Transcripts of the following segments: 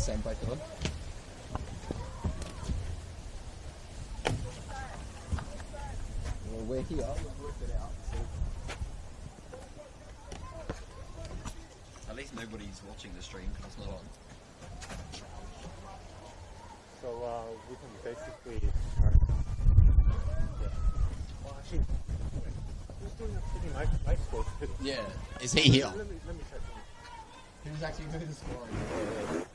same play for them. Well, we're here. We'll work it out. At least nobody's watching the stream because it's not on. So we can basically. Well, actually, who's doing the pretty nice score? Yeah. Is he here? Let me check. Who's actually doing the scoring?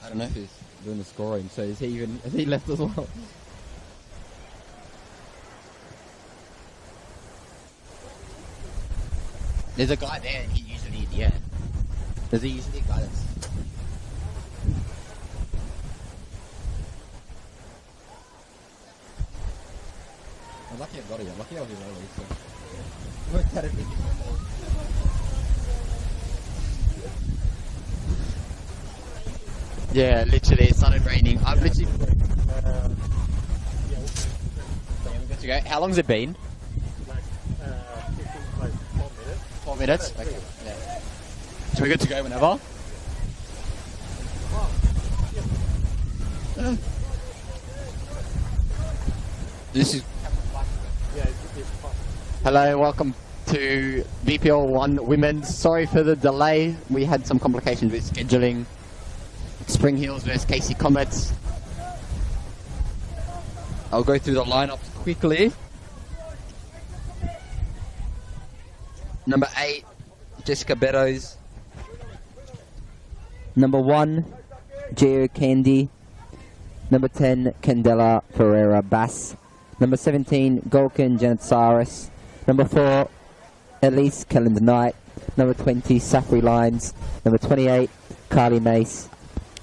I don't know if he's doing the scoring, so is he left as well? There's a guy there and he usually, yeah. There's usually a guy that's... I'm lucky I got it. I'm lucky I was early, so... Worked out a bit. Yeah, literally, it started raining. I've literally... Yeah, we're good to go. How long's it been? Like, 4 minutes. 4 minutes? Okay, yeah. So we're good to go whenever? This is... Yeah, it's fun. Hello, welcome to VPL 1 Women's. Sorry for the delay. We had some complications with scheduling. Spring Hills versus KC Comets. I'll go through the lineups quickly. Number 8, Jessica Beddoes. Number 1, Gio Candy. Number 10, Candela Ferreira Bass. Number 17, Golkin Janet Cyrus. Number 4, Elise Calendar Knight. Number 20, Safri Lines. Number 28, Carly Mace.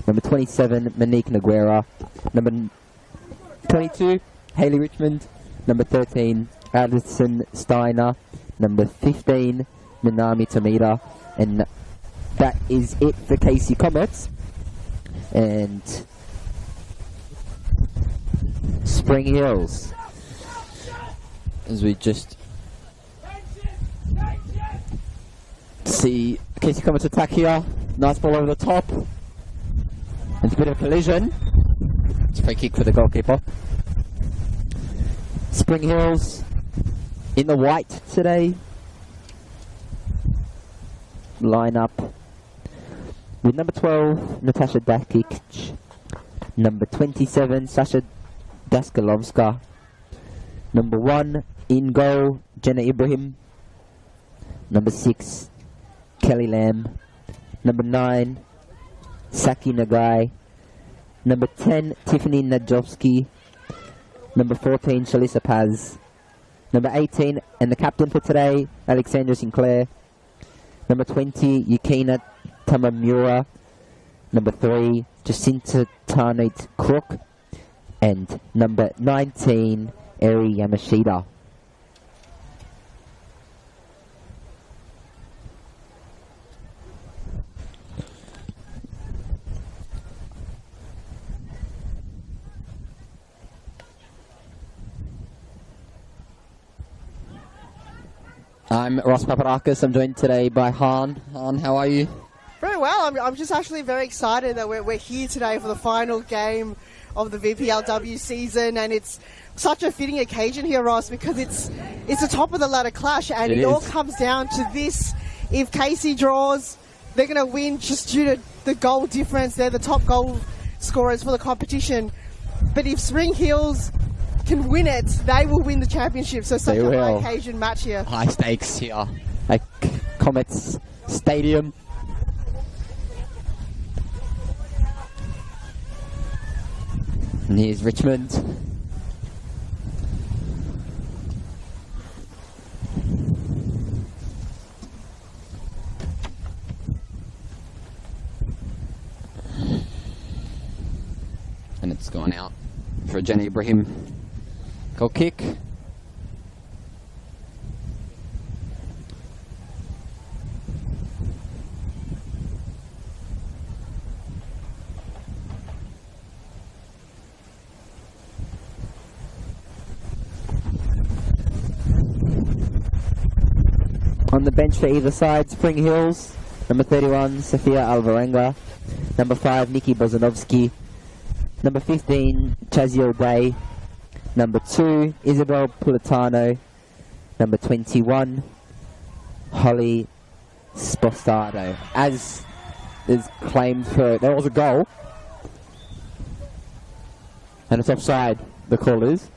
Number 27, Monique Noguera. Number 22, Hayley Richmond. Number 13, Addison Steiner. Number 15, Minami Tomita. And that is it for KC Comets. And Spring Hills. As we just see KC Comets attack here. Nice ball over the top. It's a bit of a collision. It's a free kick for the goalkeeper. Spring Hills in the white today. Line up with number 12, Natasha Dakic. Number 27, Sasha Daskalovska. Number 1, in goal, Jenna Ibrahim. Number 6, Kelly Lamb. Number 9, Saki Nagai. Number 10, Tiffany Najowski. Number 14, Shalisa Paz. Number 18, and the captain for today, Alexandra Sinclair. Number 20, Yukina Tamamura. Number 3, Jacinta Tarnate Crook. And number 19, Eri Yamashita. I'm Ross Papadakis. I'm joined today by Han. Han, how are you? Very well. I'm just actually very excited that we're here today for the final game of the VPLW season, and it's such a fitting occasion here, Ross, because it's a top of the ladder clash, and it all comes down to this. If KC draws, they're going to win just due to the goal difference. They're the top goal scorers for the competition. But if Spring Hills can win it, they will win the championship. So such a high occasion match here. High stakes here at Comets Stadium. And here's Richmond. And it's gone out for Jenny Ibrahim. Goal kick. On the bench for either side, Spring Hills, Number 31, Sofia Alvarenga. Number 5, Nikki Bozanovsky. Number 15, Chazio Day. Number 2, Isabel Pulitano. Number 21, Holly Spostardo. As is claimed for, there was a goal. And it's offside, the call is.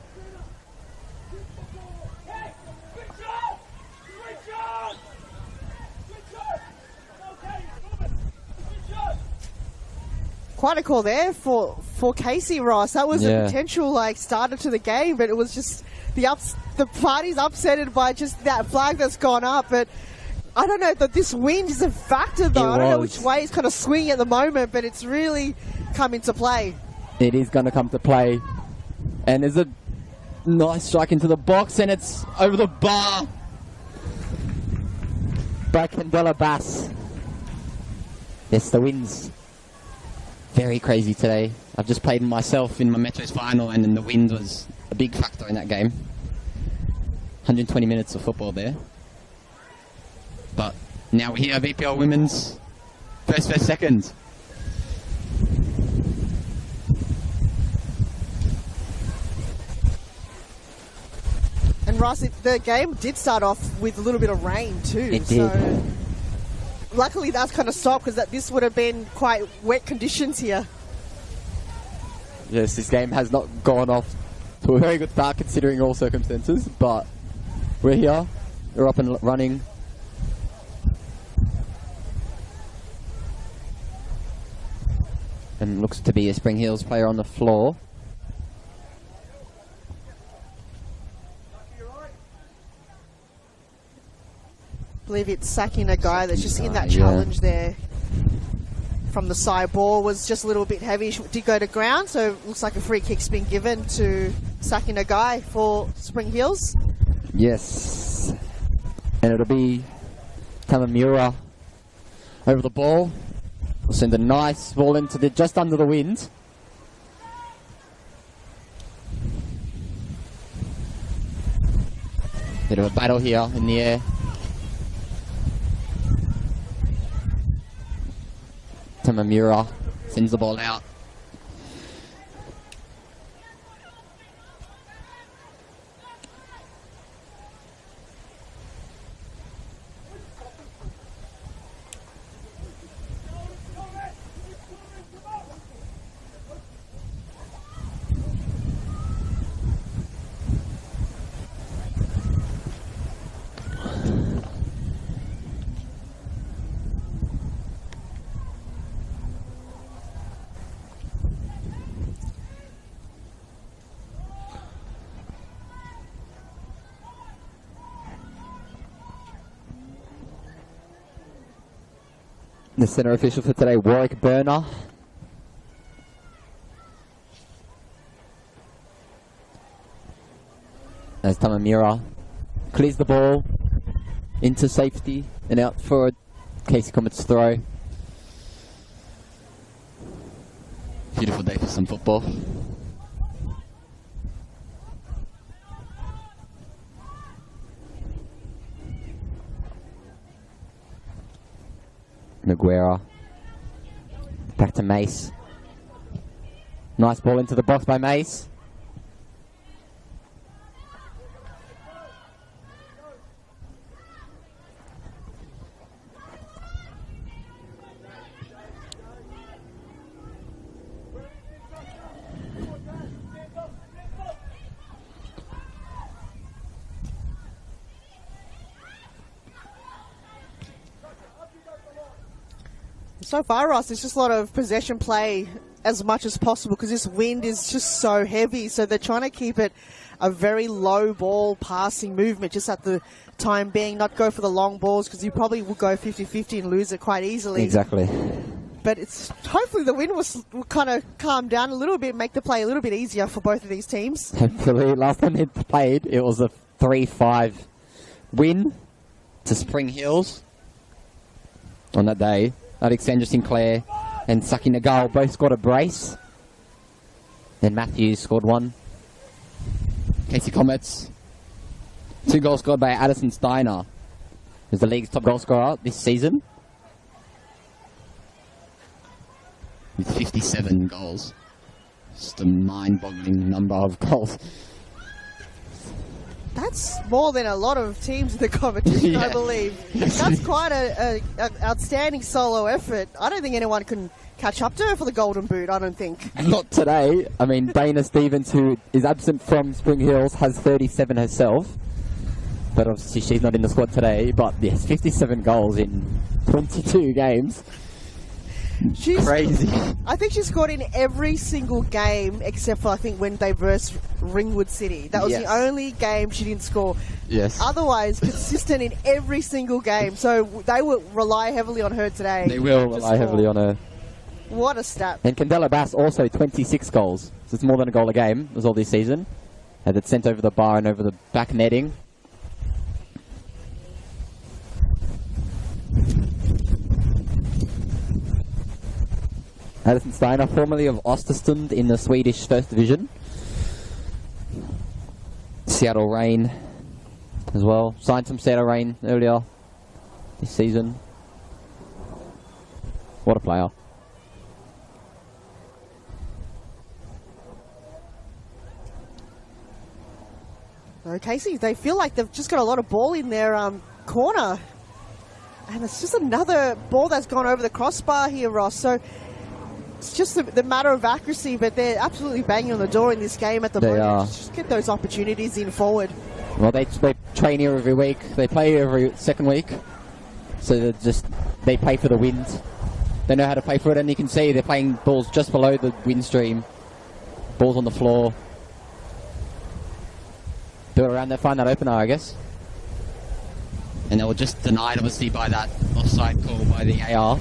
Quite a call there for Casey Ross. That was a potential like starter to the game, but it was just the party's upsetted by just that flag that's gone up. But I don't know that this wind is a factor though. I don't know which way it's kind of swinging at the moment, but it's really come into play. It is going to come to play, and there's a nice strike into the box, and it's over the bar by Candela Bass. Yes, the wind's very crazy today. I've just played myself in my Metros final, and then the wind was a big factor in that game. 120 minutes of football there. But now we're here, VPL Women's first versus second. And Ross, the game did start off with a little bit of rain too. It did. So luckily that's kind of stopped, because this would have been quite wet conditions here. Yes, this game has not gone off to a very good start considering all circumstances, but we're here, we're up and running. And looks to be a Spring Hills player on the floor. I believe it's sacking a guy that's just in that challenge there from the side. Ball was just a little bit heavy, did go to ground, so it looks like a free kick's been given to sacking a guy for Spring Hills. Yes, and it'll be Tamamura over the ball. We'll send a nice ball into the just under the wind. Bit of a battle here in the air. Tamamura sends the ball out. The centre official for today, Warwick Burner. As Tamamura clears the ball into safety and out for a Casey Comets throw. Beautiful day for some football. Noguera. Back to Mace. Nice ball into the box by Mace. So far, Ross, it's just a lot of possession play as much as possible, because this wind is just so heavy. So they're trying to keep it a very low ball passing movement just at the time being, not go for the long balls, because you probably will go 50-50 and lose it quite easily. Exactly. But it's hopefully the wind will kind of calm down a little bit, make the play a little bit easier for both of these teams. Hopefully, last time they played, it was a 3-5 win to Spring Hills on that day. Alexandra Sinclair and Saki Nagal both scored a brace. Then Matthews scored one. Casey Comets. 2 goals scored by Addison Steiner, who's the league's top goal scorer this season. with 57 goals. Just a mind-boggling number of goals. That's more than a lot of teams in the competition, I believe. That's quite an outstanding solo effort. I don't think anyone can catch up to her for the Golden Boot, I don't think. Not today. I mean, Dana Stevens, who is absent from Spring Hills, has 37 herself. But obviously she's not in the squad today. But yes, 57 goals in 22 games. She's crazy. I think she scored in every single game except for, I think, when they versed Ringwood City. That was the only game she didn't score. Yes. Otherwise, consistent in every single game. So they will rely heavily on her today. They will rely heavily on her. What a stat. And Candela Bass also 26 goals. So it's more than a goal a game. It was all this season. Had it sent over the bar and over the back netting. Addison Steiner, formerly of Östersund in the Swedish First Division. Seattle Reign as well. Signed from Seattle Reign earlier this season. What a player. Casey, they feel like they've just got a lot of ball in their corner. And it's just another ball that's gone over the crossbar here, Ross. So it's just the matter of accuracy, but they're absolutely banging on the door in this game at the moment. Just get those opportunities in forward. Well, they train here every week. They play every second week. So they play for the wind. They know how to play for it, and you can see they're playing balls just below the wind stream. Balls on the floor. Do it around there, find that opener, I guess. And they were just denied, obviously, by that offside call by the AR.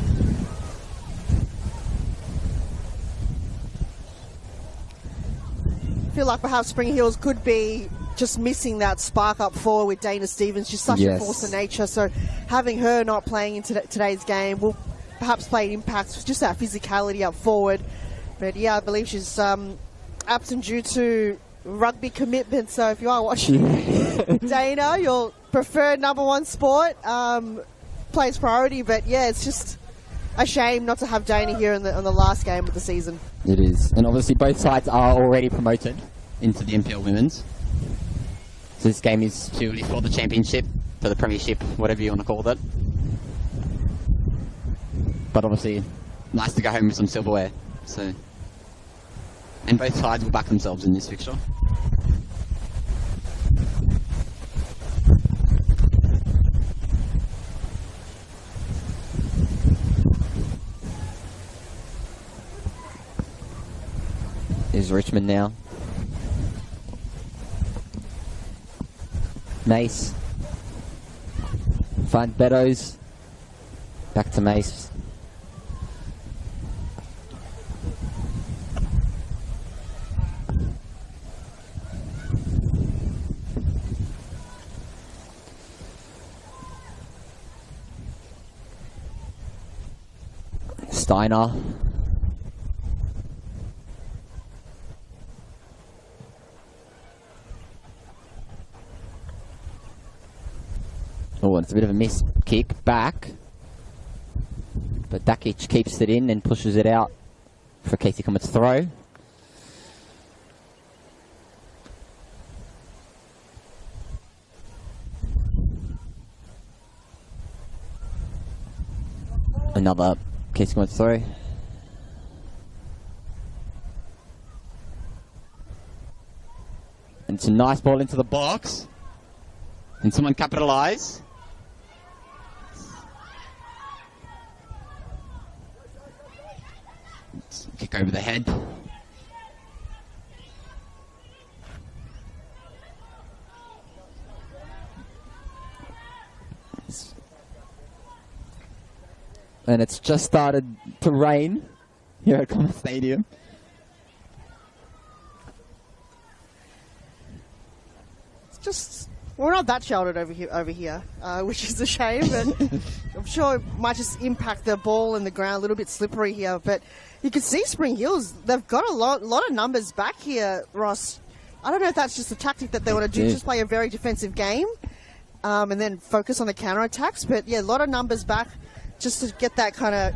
I feel like perhaps Spring Hills could be just missing that spark up forward with Dana Stevens. She's such a force of nature, so having her not playing in today's game will perhaps play an impact with just that physicality up forward. But yeah, I believe she's absent due to rugby commitment, so if you are watching Dana, your preferred number one sport plays priority. But yeah, it's just a shame not to have Dana here on the last game of the season. It is, and obviously both sides are already promoted into the NPL Women's. So this game is purely for the championship, for the premiership, whatever you want to call it. But obviously, nice to go home with some silverware. So, and both sides will back themselves in this fixture. Is Richmond now. Mace. Find Beddoes. Back to Mace. Steiner. Oh, it's a bit of a missed kick back. But Dakic keeps it in and pushes it out for Casey Comets' throw. Another Casey Comets' throw. And it's a nice ball into the box. And someone capitalise. Kick over the head. And it's just started to rain here at Comets Stadium. It's just, we're not that sheltered over here, which is a shame, but I'm sure it might just impact the ball and the ground, a little bit slippery here. But you can see Spring Hills, they've got a lot of numbers back here, Ross. I don't know if that's just a tactic that they want to do, just play a very defensive game and then focus on the counter-attacks. But yeah, a lot of numbers back just to get that kind of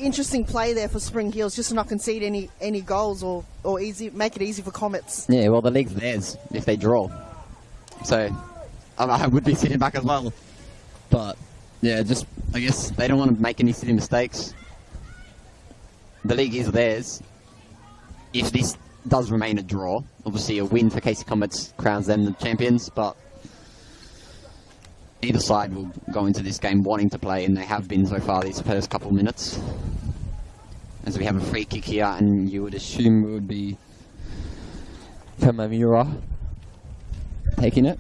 interesting play there for Spring Hills, just to not concede any goals or make it easy for Comets. Yeah, well, the league's theirs if they draw. So I would be sitting back as well. But yeah, just I guess they don't want to make any silly mistakes. The league is theirs. If this does remain a draw, obviously a win for Casey Comets crowns them the champions, but either side will go into this game wanting to play, and they have been so far these first couple minutes. As we have a free kick here, and you would assume it would be Kamamura taking it.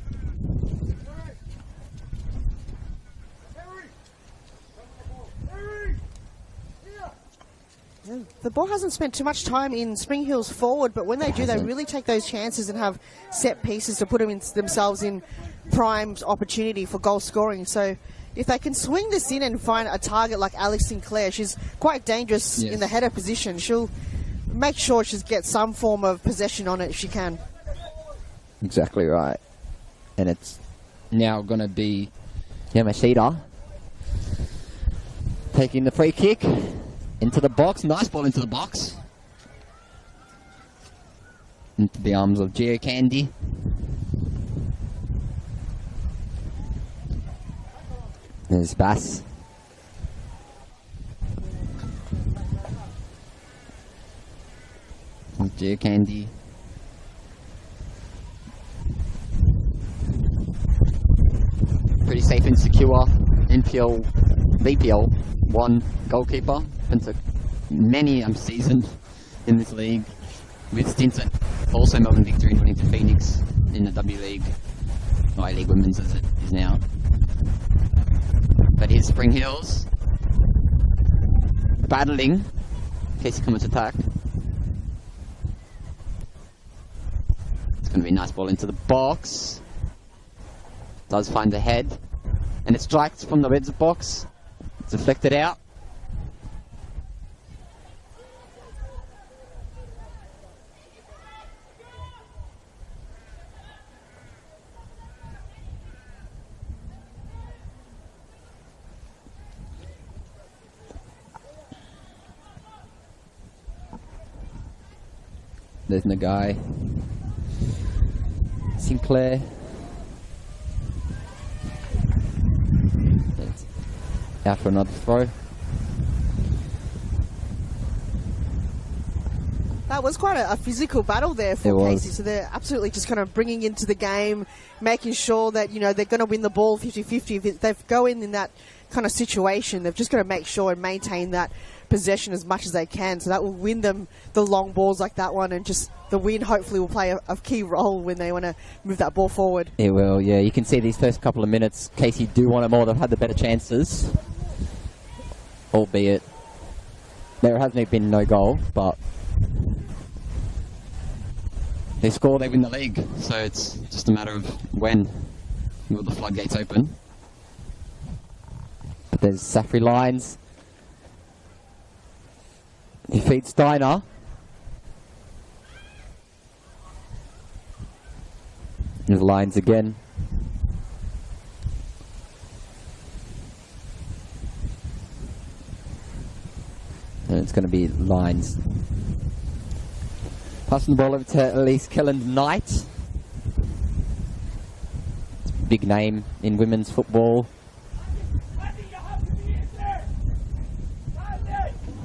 The ball hasn't spent too much time in Spring Hills forward, but when they do, they really take those chances and have set pieces to put themselves in prime opportunity for goal scoring. So if they can swing this in and find a target like Alex Sinclair, she's quite dangerous in the header position. She'll make sure she gets some form of possession on it if she can. Exactly right. And it's now going to be Yamashita taking the free kick into the box. Nice ball into the box. Into the arms of Geo Candy. There's Bass. Geo Candy. Pretty safe and secure NPL, VPL 1 goalkeeper. Been to many seasons in this league, with stints at also Melbourne Victorian winning to Phoenix in the W League, or A League Women's as it is now. But here's Spring Hills battling Casey Comets attack. It's going to be a nice ball into the box. Does find the head, and it strikes from the Reds box. It's deflected out. There's Nagai. Sinclair. It's out for another throw. That was quite a physical battle there for Casey. So they're absolutely just kind of bringing into the game, making sure that, you know, they're going to win the ball 50-50. If they go in that kind of situation, they've just got to make sure and maintain that possession as much as they can. So that will win them the long balls like that one, and just the win hopefully will play a key role when they want to move that ball forward. It will, yeah. You can see these first couple of minutes, Casey do want it more. They've had the better chances, albeit there hasn't been no goal, but they score, they win the league. So it's just a matter of when will the floodgates open. But there's Safri Lines. He feeds Steiner. There's Lines again. And it's going to be Lines. Passing the ball over to Elise Kelland-Knight. It's a big name in women's football.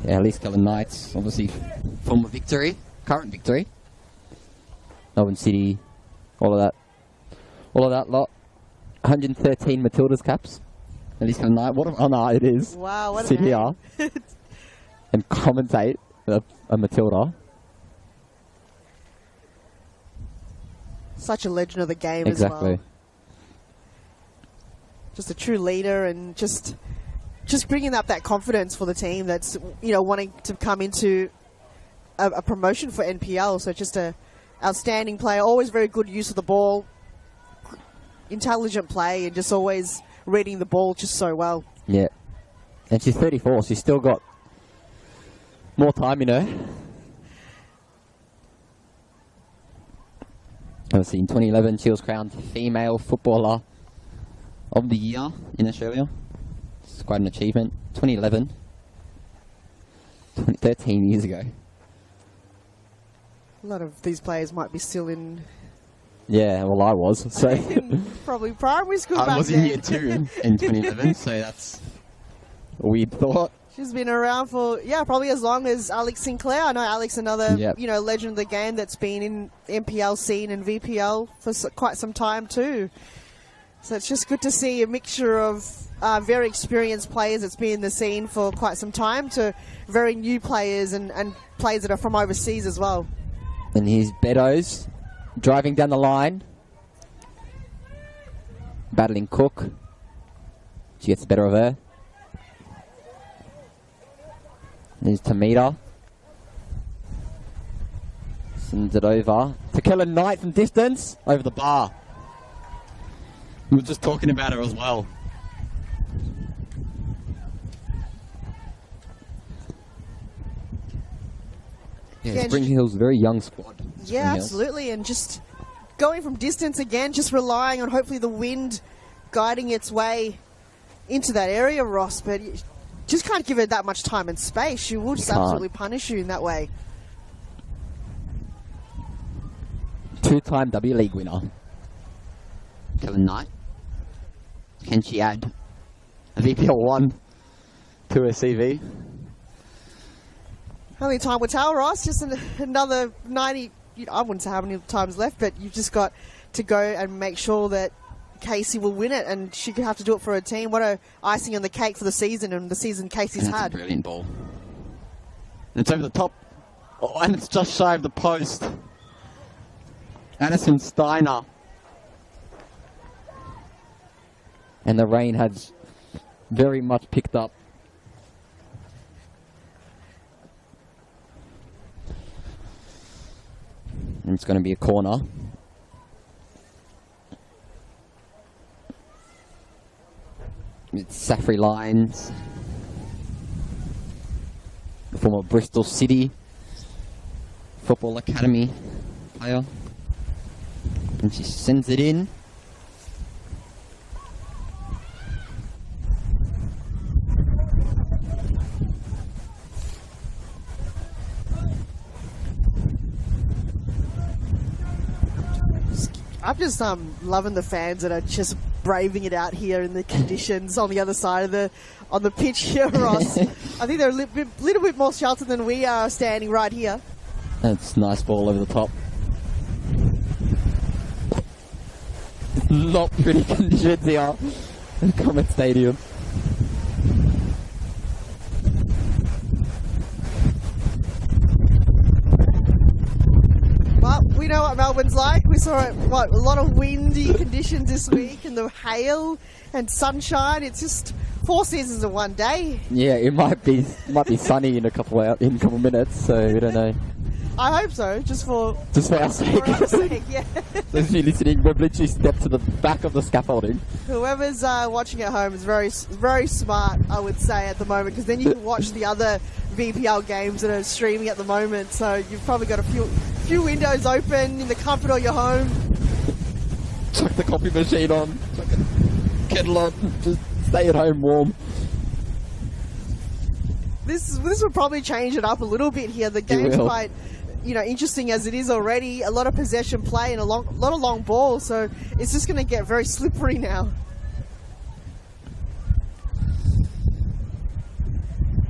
Yeah, Elise Kelland-Knight, obviously former Victory, current Victory. Melbourne City, all of that lot. 113 Matildas caps. Elise Kelland-Knight, Oh no, it is. Wow, what Sit a name. here and commentate a Matilda. Such a legend of the game Exactly. as well. Just a true leader, and just bringing up that confidence for the team that's, you know, wanting to come into a promotion for NPL. So just a outstanding player, always very good use of the ball, intelligent play, and just always reading the ball just so well. Yeah. And she's 34, so she's still got more time in her. Obviously, in 2011, she was crowned Female Footballer of the Year in Australia. It's quite an achievement. 2011. 13 years ago. A lot of these players might be still in Yeah, well, I was. So probably primary school I back was in then. year 2 in 2011, so that's a weird thought. She's been around for, probably as long as Alex Sinclair. I know Alex, another, Yep. legend of the game that's been in MPL scene and VPL for quite some time too. So it's just good to see a mixture of very experienced players that's been in the scene for quite some time to very new players and players that are from overseas as well. And here's Beddoes driving down the line. Battling Cook. She gets the better of her. There's Tamita. Sends it over to Kellen Knight from distance. Over the bar. We were just talking about her as well. Yeah, Spring Hill's a very young squad. Yeah, absolutely. And just going from distance again, just relying on hopefully the wind guiding its way into that area, Ross. But you just can't give her that much time and space. She will just absolutely punish you in that way. 2-time W League winner. Kellen Knight. Can she add a VPL 1 to her CV? Only time will tell, Ross. Just another 90. I wouldn't say how many times left, but you've just got to go and make sure that Casey will win it, and she could have to do it for her team. What a icing on the cake for the season, and the season Casey's That's had. a brilliant ball. And it's over the top. Oh, and it's just shy of the post. Addison Steiner. And the rain has very much picked up. And it's going to be a corner. It's Safri Lyons, the former Bristol City Football Academy player. And she sends it in. I'm just loving the fans that are just braving it out here in the conditions on the other side of on the pitch here, Ross. I think they're a little bit more sheltered than we are standing right here. That's a nice ball over the top. Not pretty conditions here at Comets Stadium. Well, we know what Melbourne's like. We saw a lot of windy conditions this week, and the hail and sunshine. It's just 4 seasons in one day. Yeah, it might be sunny in a couple minutes, so we don't know. I hope so, just for our sake. for our sake, yeah. So if you're listening, we've literally stepped to the back of the scaffolding. Whoever's watching at home is very, very smart, I would say, at the moment, because then you can watch the other VPL games that are streaming at the moment. So you've probably got a few windows open in the comfort of your home. Chuck the coffee machine on, chuck a kettle on, just stay at home warm. This will probably change it up a little bit here. The game's quite, interesting as it is already. A lot of possession play and a lot of long balls, so it's just going to get very slippery now.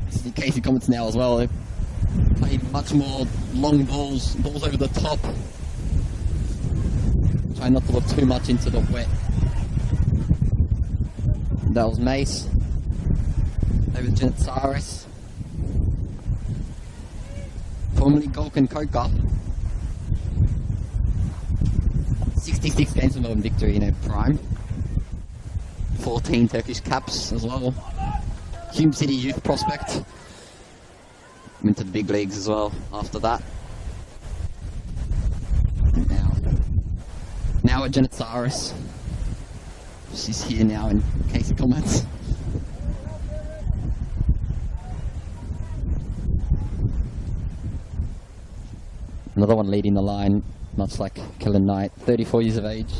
This is Casey Comets now as well. They've played much more long balls over the top. Try not to look too much into the wet. That was Mace. Over to Janet Saris. Formerly Golkan Koka. 66 games for Melbourne Victory in her prime. 14 Turkish caps as well. Hume City youth prospect. Went to the big leagues as well after that. Now at Janet Saris. She's here now in Casey Comets. Another one leading the line, much like Kellen Knight, 34 years of age.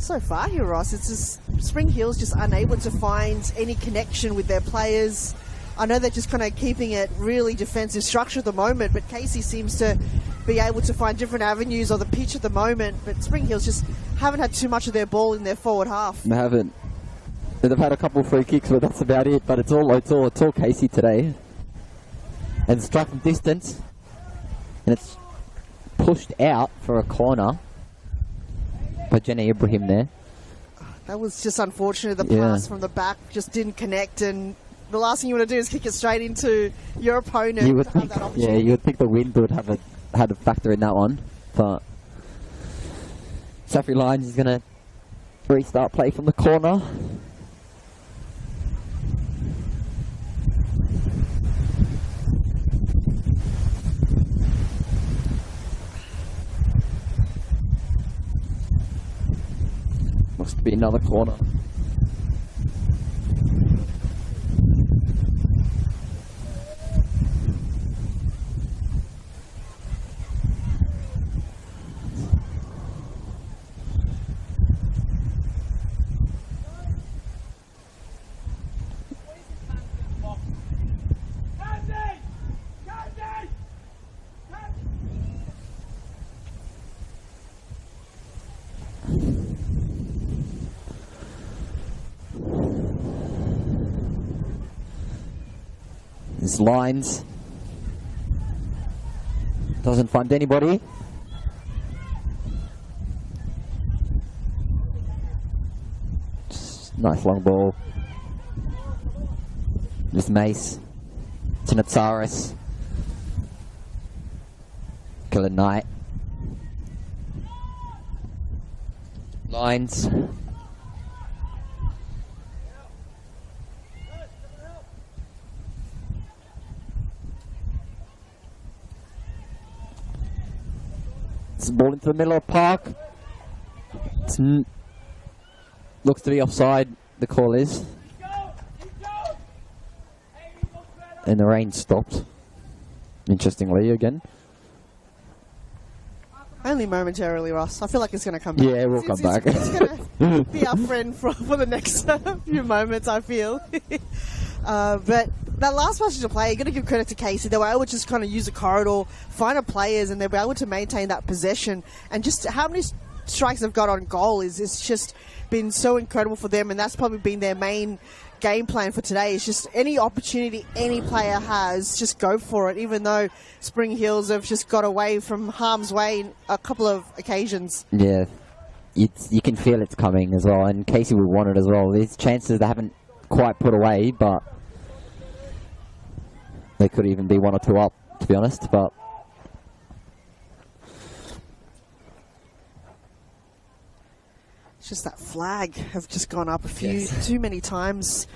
So far here, Ross, it's just Spring Hill's just unable to find any connection with their players. I know they're just kind of keeping it really defensive structure at the moment, but Casey seems to be able to find different avenues on the pitch at the moment. But Spring Hills just haven't had too much of their ball in their forward half. They haven't. They've had a couple of free kicks, but that's about it. But it's all Casey today. And strike from distance, and it's pushed out for a corner by Jenny Ibrahim there. That was just unfortunate. The pass from the back just didn't connect, and the last thing you want to do is kick it straight into your opponent. You would think, yeah, you would think the wind would have had a factor in that one, but Saffrey Lyons is going to restart play from the corner. Must be another corner. His lines. Doesn't find anybody. Just nice long ball. With Mace. Tinatsaris. Killer Knight. Lines. Ball into the middle of the park. Looks to be offside, the call is. And the rain stopped. Interestingly, again. Only momentarily, Ross. I feel like it's going to come back. Yeah, we'll come back. It's going to be our friend for the next few moments, I feel. But that last passage of play, you've got to give credit to Casey. They were able to just kind of use the corridor, find the players, and they were able to maintain that possession. And just how many strikes they've got on goal is just been so incredible for them. And that's probably been their main game plan for today. It's just any opportunity any player has, just go for it, even though Spring Hills have just got away from harm's way in a couple of occasions. Yeah, you can feel it's coming as well. And Casey will want it as well. There's chances they haven't quite put away, but they could even be 1 or 2 up, to be honest, but it's just that flag have just gone up too many times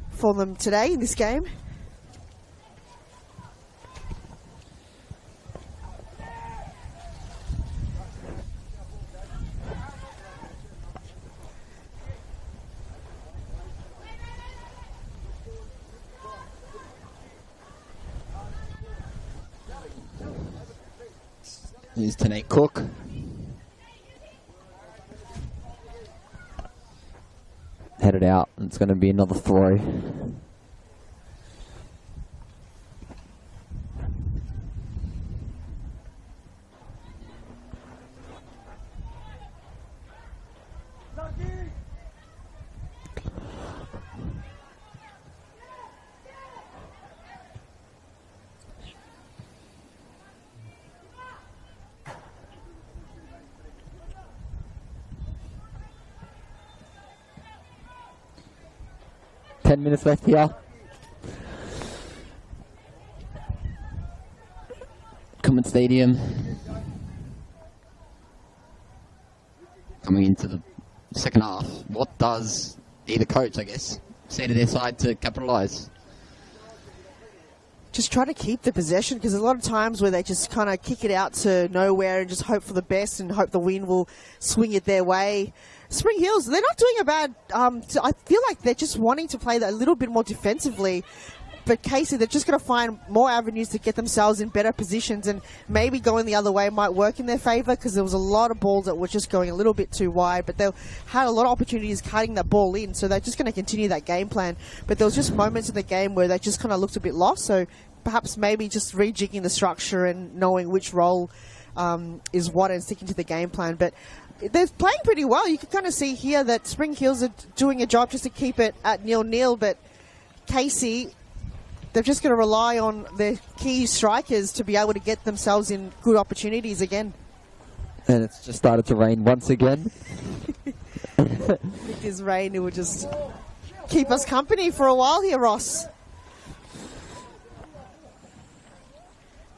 for them today in this game. Here's Tanate Cook. headed out. It's going to be another throw. Minutes left here. Comets Stadium. Coming into the second half. What does either coach, I guess, say to their side to capitalise? Just try to keep the possession, because there's a lot of times where they just kind of kick it out to nowhere and just hope for the best and hope the wind will swing it their way. Spring Hills, they're not doing a bad... I feel like they're just wanting to play that a little bit more defensively. but Casey, they're just going to find more avenues to get themselves in better positions, and maybe going the other way might work in their favour, because there was a lot of balls that were just going a little bit too wide, but they had a lot of opportunities cutting that ball in, so they're just going to continue that game plan. But there was just moments in the game where they just kind of looked a bit lost, so perhaps maybe just rejigging the structure and knowing which role is what and sticking to the game plan. But they're playing pretty well. You can kind of see here that Spring Hills are doing a job just to keep it at 0-0, but Casey, they're just going to rely on their key strikers to be able to get themselves in good opportunities again. And it's just started to rain once again. With this rain, it will just keep us company for a while here, Ross.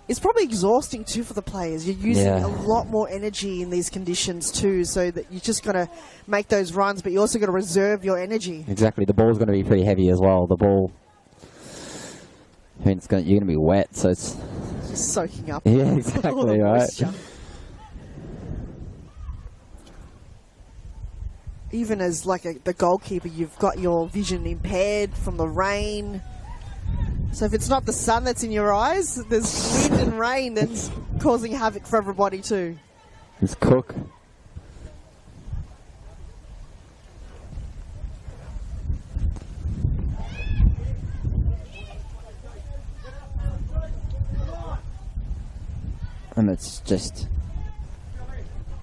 It's probably exhausting too for the players. You're using a lot more energy in these conditions too, so that you're just going to make those runs, but you also got to reserve your energy. Exactly. The ball's going to be pretty heavy as well. The ball, I mean, you're going to be wet, so it's just soaking up. Yeah, exactly, right. Moisture. Even as like the goalkeeper, you've got your vision impaired from the rain. So if it's not the sun that's in your eyes, there's wind and rain that's causing havoc for everybody too. It's Cook. And it's just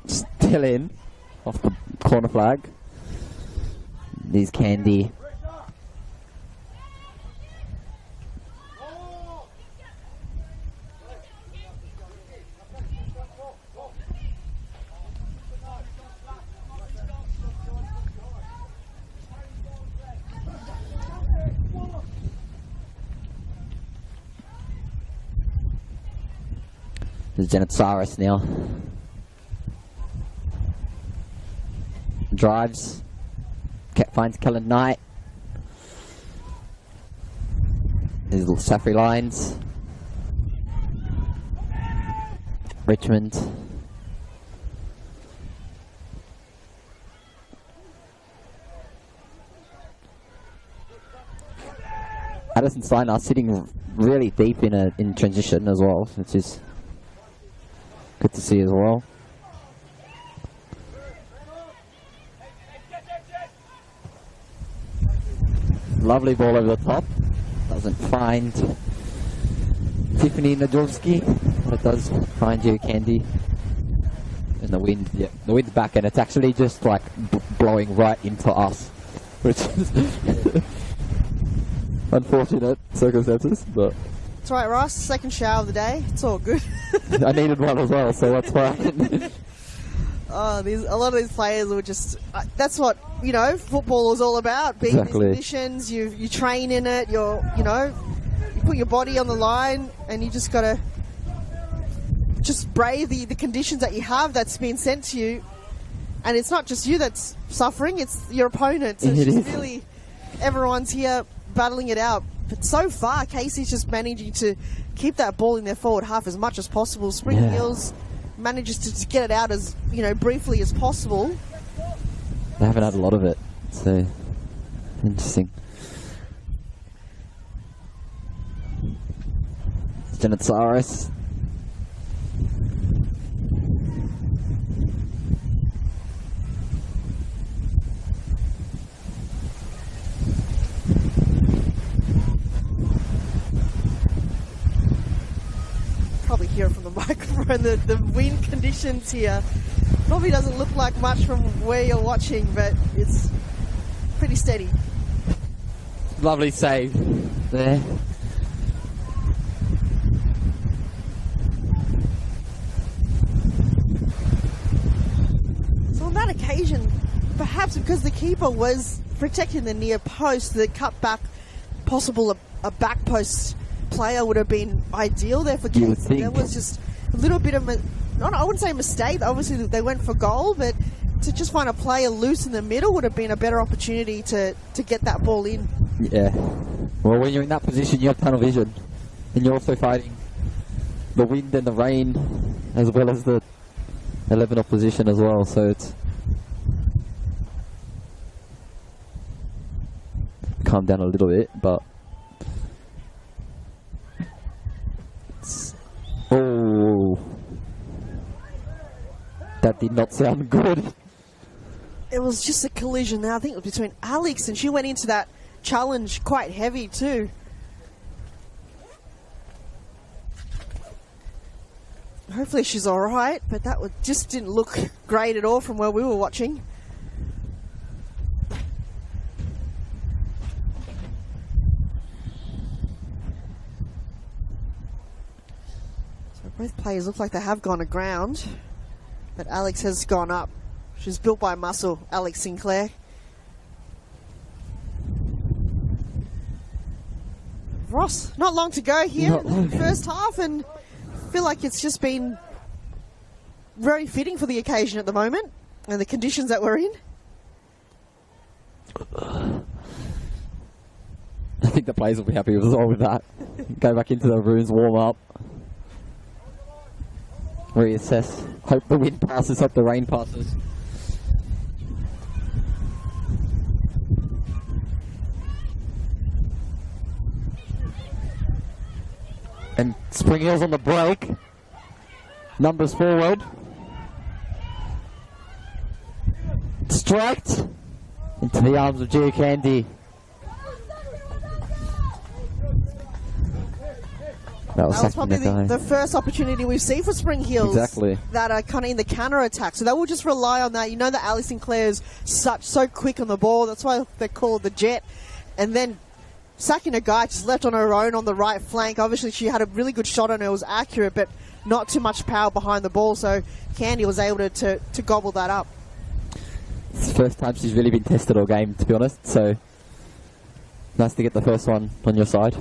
still in off the corner flag. These Candy. There's Janitsaris now. Drives. Finds Kellen Knight. His little Safri lines. Richmond. Addison Steiner sitting really deep in transition as well, which is good to see as well. Lovely ball over the top. Doesn't find Tiffany Nadolski, but does find you, Candy. And the wind, the wind's back, and it's actually just like blowing right into us, which is unfortunate circumstances, but It's all right, Ross. Second shower of the day. It's all good. I needed one as well, so that's fine. A lot of these players were just, that's what, football is all about. Being in these conditions, you train in it, you put your body on the line, and you just got to just brave the conditions that you have that's been sent to you. And it's not just you that's suffering, it's your opponent. So it's just really, everyone's here battling it out. But so far, Casey's just managing to keep that ball in their forward half as much as possible. Spring Hills manages to just get it out as briefly as possible. They haven't had a lot of it, so interesting. Janitsaris. Probably hear it from the microphone. The wind conditions here probably doesn't look like much from where you're watching, but it's pretty steady. Lovely save there. So on that occasion, perhaps because the keeper was protecting the near post, the cutback, possible a back post player would have been ideal there for Casey. There was just a little bit of I wouldn't say mistake. Obviously they went for goal, but to just find a player loose in the middle would have been a better opportunity to get that ball in. Yeah. Well, when you're in that position, you have tunnel vision, and you're also fighting the wind and the rain, as well as the 11 opposition as well. So it's calmed down a little bit, but That did not sound good. It was just a collision there. I think it was between Alex, and she went into that challenge quite heavy too. Hopefully she's all right, but that just didn't look great at all from where we were watching. So both players look like they have gone aground, but Alex has gone up. She's built by muscle, Alex Sinclair. Ross, not long to go here in the first half, and I feel like it's just been very fitting for the occasion at the moment and the conditions that we're in. I think the players will be happy with all with that. Go back into the rooms, warm up, reassess. Hope the wind passes, hope the rain passes. And Spring Hills on the break. Numbers forward. Striked into the arms of Geo Candy. That was probably the first opportunity we've seen for Spring Hills. Exactly. That are kind of in the counter attack. So they will just rely on that. You know that Alice Sinclair's so quick on the ball. That's why they call it the jet. And then sacking a guy just left on her own on the right flank. Obviously she had a really good shot on her. It was accurate, but not too much power behind the ball. So Candy was able to gobble that up. It's the first time she's really been tested all game, to be honest. So nice to get the first one on your side.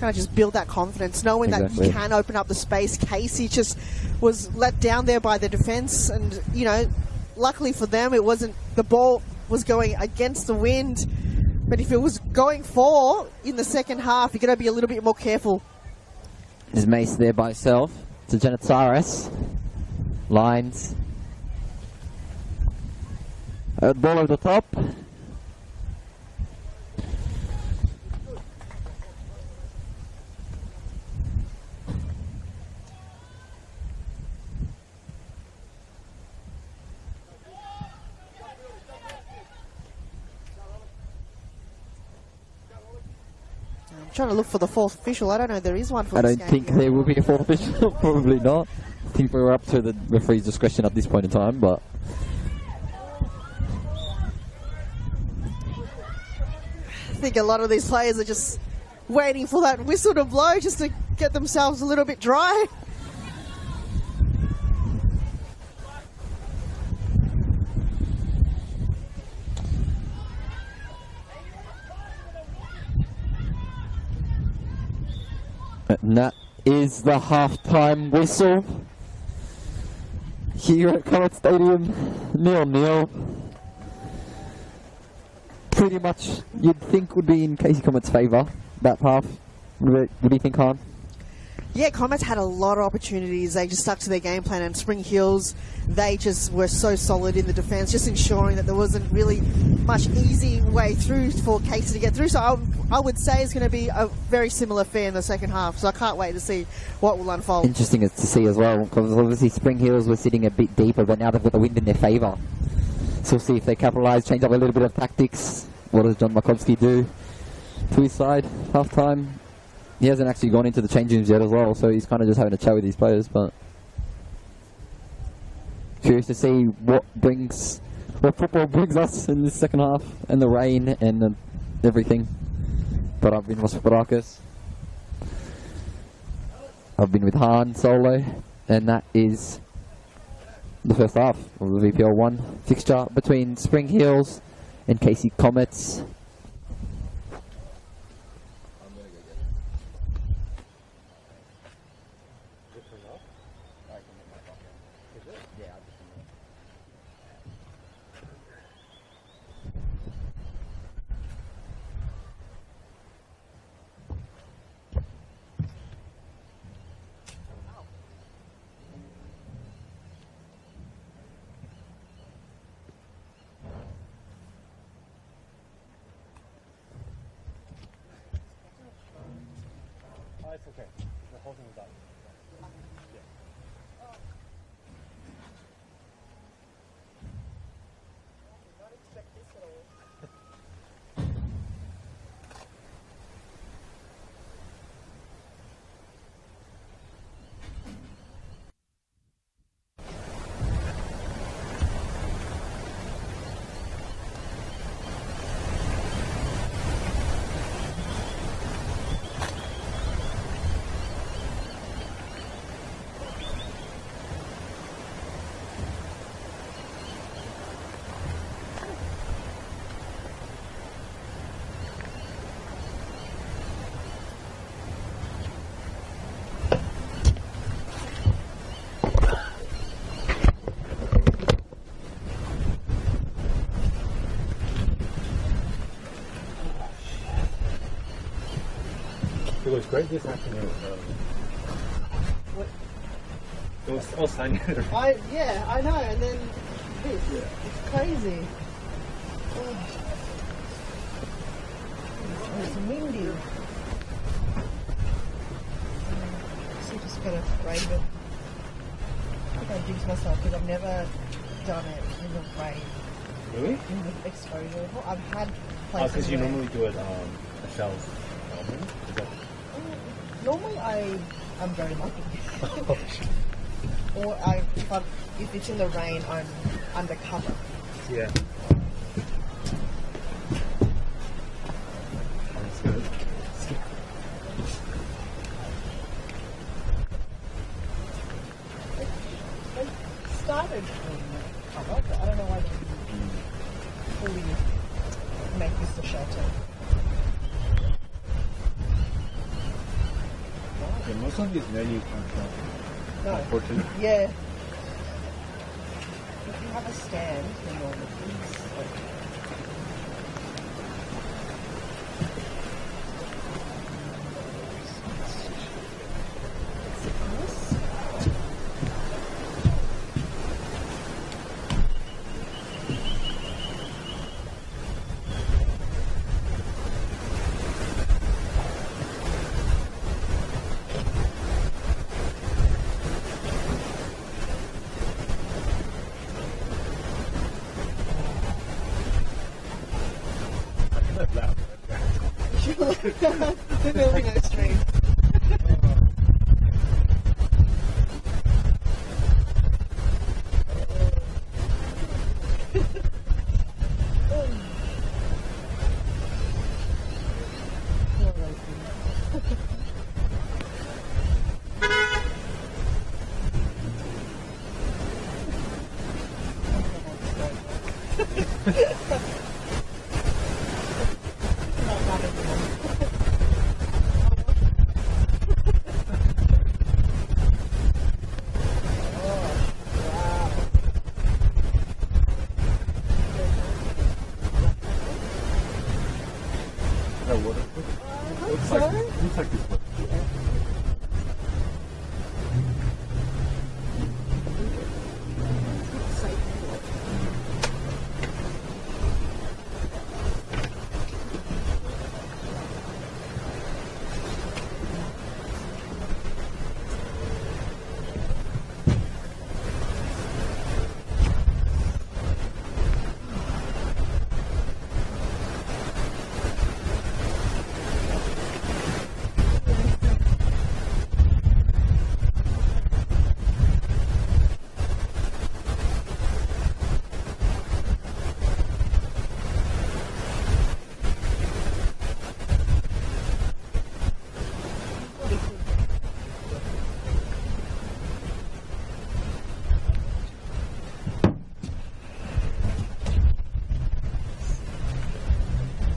Kind of just build that confidence, knowing that you can open up the space. Casey just was let down there by the defense, and you know, luckily for them, it wasn't, the ball was going against the wind. But if it was going for in the second half, you're going to be a little bit more careful. There's Mace there by herself to Janet Saras. Lines. Ball over the top. I'm trying to look for the fourth official. I don't know if there is one for I this don't game. think there will be a fourth official. Probably not. I think we were up to the referee's discretion at this point in time, but I think a lot of these players are just waiting for that whistle to blow just to get themselves a little bit dry. and that is the half-time whistle here at Comets Stadium. 0-0. Pretty much you'd think would be in Casey Comets' favour, that half. What do you think, Han? Yeah, Comets had a lot of opportunities. They just stuck to their game plan, and Spring Hills, they just were so solid in the defence, just ensuring that there wasn't really much easy way through for Casey to get through. So I would say it's going to be a very similar affair in the second half. So I can't wait to see what will unfold. Interesting to see as well, because obviously Spring Hills were sitting a bit deeper, but now they've got the wind in their favour. So we'll see if they capitalise, change up a little bit of tactics. What does John Makovsky do to his side half-time? He hasn't actually gone into the change rooms yet as well, so he's kind of just having a chat with his players, but curious to see what football brings us in the second half, and the rain and everything. But I've been Ross Papadakis. I've been with Han solo, and that is the first half of the VPL 1 fixture between Spring Hills and Casey Comets. It's okay. The whole thing is done. great this afternoon. What? It was all sunny. Yeah, I know, and then this. It's crazy. Oh. It's windy. So just gotta brave it. I think I jinxed myself because I've never done it in the rain, Really? in the exposure. Well, I've had Oh, places because you where... normally do it a shells album? Is that... Normally I'm very lucky. Or if it's in the rain, I'm undercover. Yeah. That's good. They started in cover, but I don't know why they didn't fully make this a shelter. Yeah, most of these menus are No. unfortunately. Yeah. If you have a stand, then normally it's okay. We're building a stream. Looks like this one.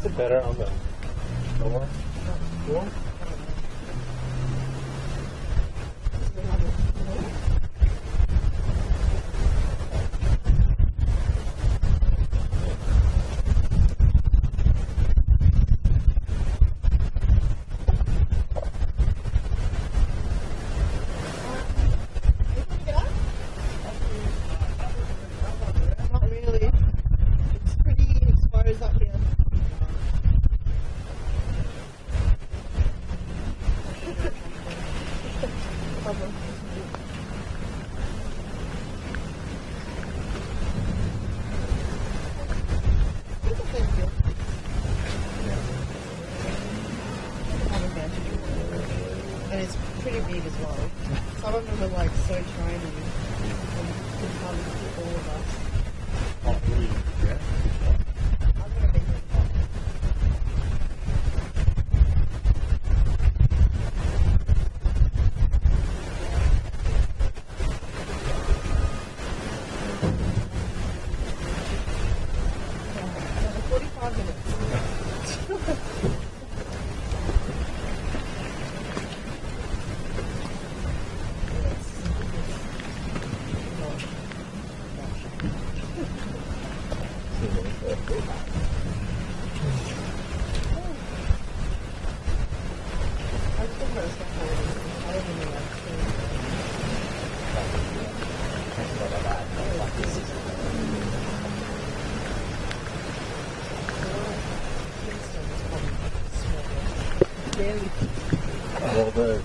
Is it better on the lower floor? Not really. It's pretty exposed up here. Problem. It's a fair deal. Have advantage. And it's pretty big as well. Some of them are like so tiny and can hardly fit all of us. Oh, really? Yeah. I'm gonna make it pop. Another 45 minutes. I think Well, the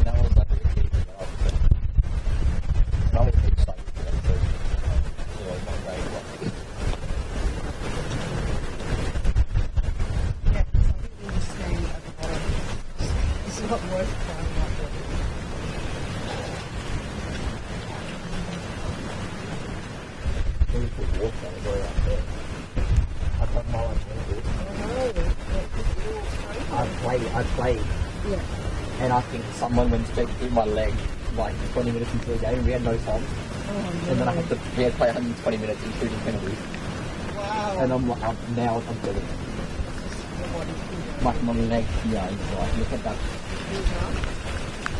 that was like a big deal. I was excited for that too. It was not very well. Yeah, I think we'll just stay at the bottom. This is not worth climbing up there. Maybe put water on it right there. I don't know what I played. Yeah. And I think someone went straight through my leg like 20 minutes into the game. We had no time. And then we had to play 120 minutes including penalties. Wow. And I'm now I'm feeling it. Like my leg here is like, look at that.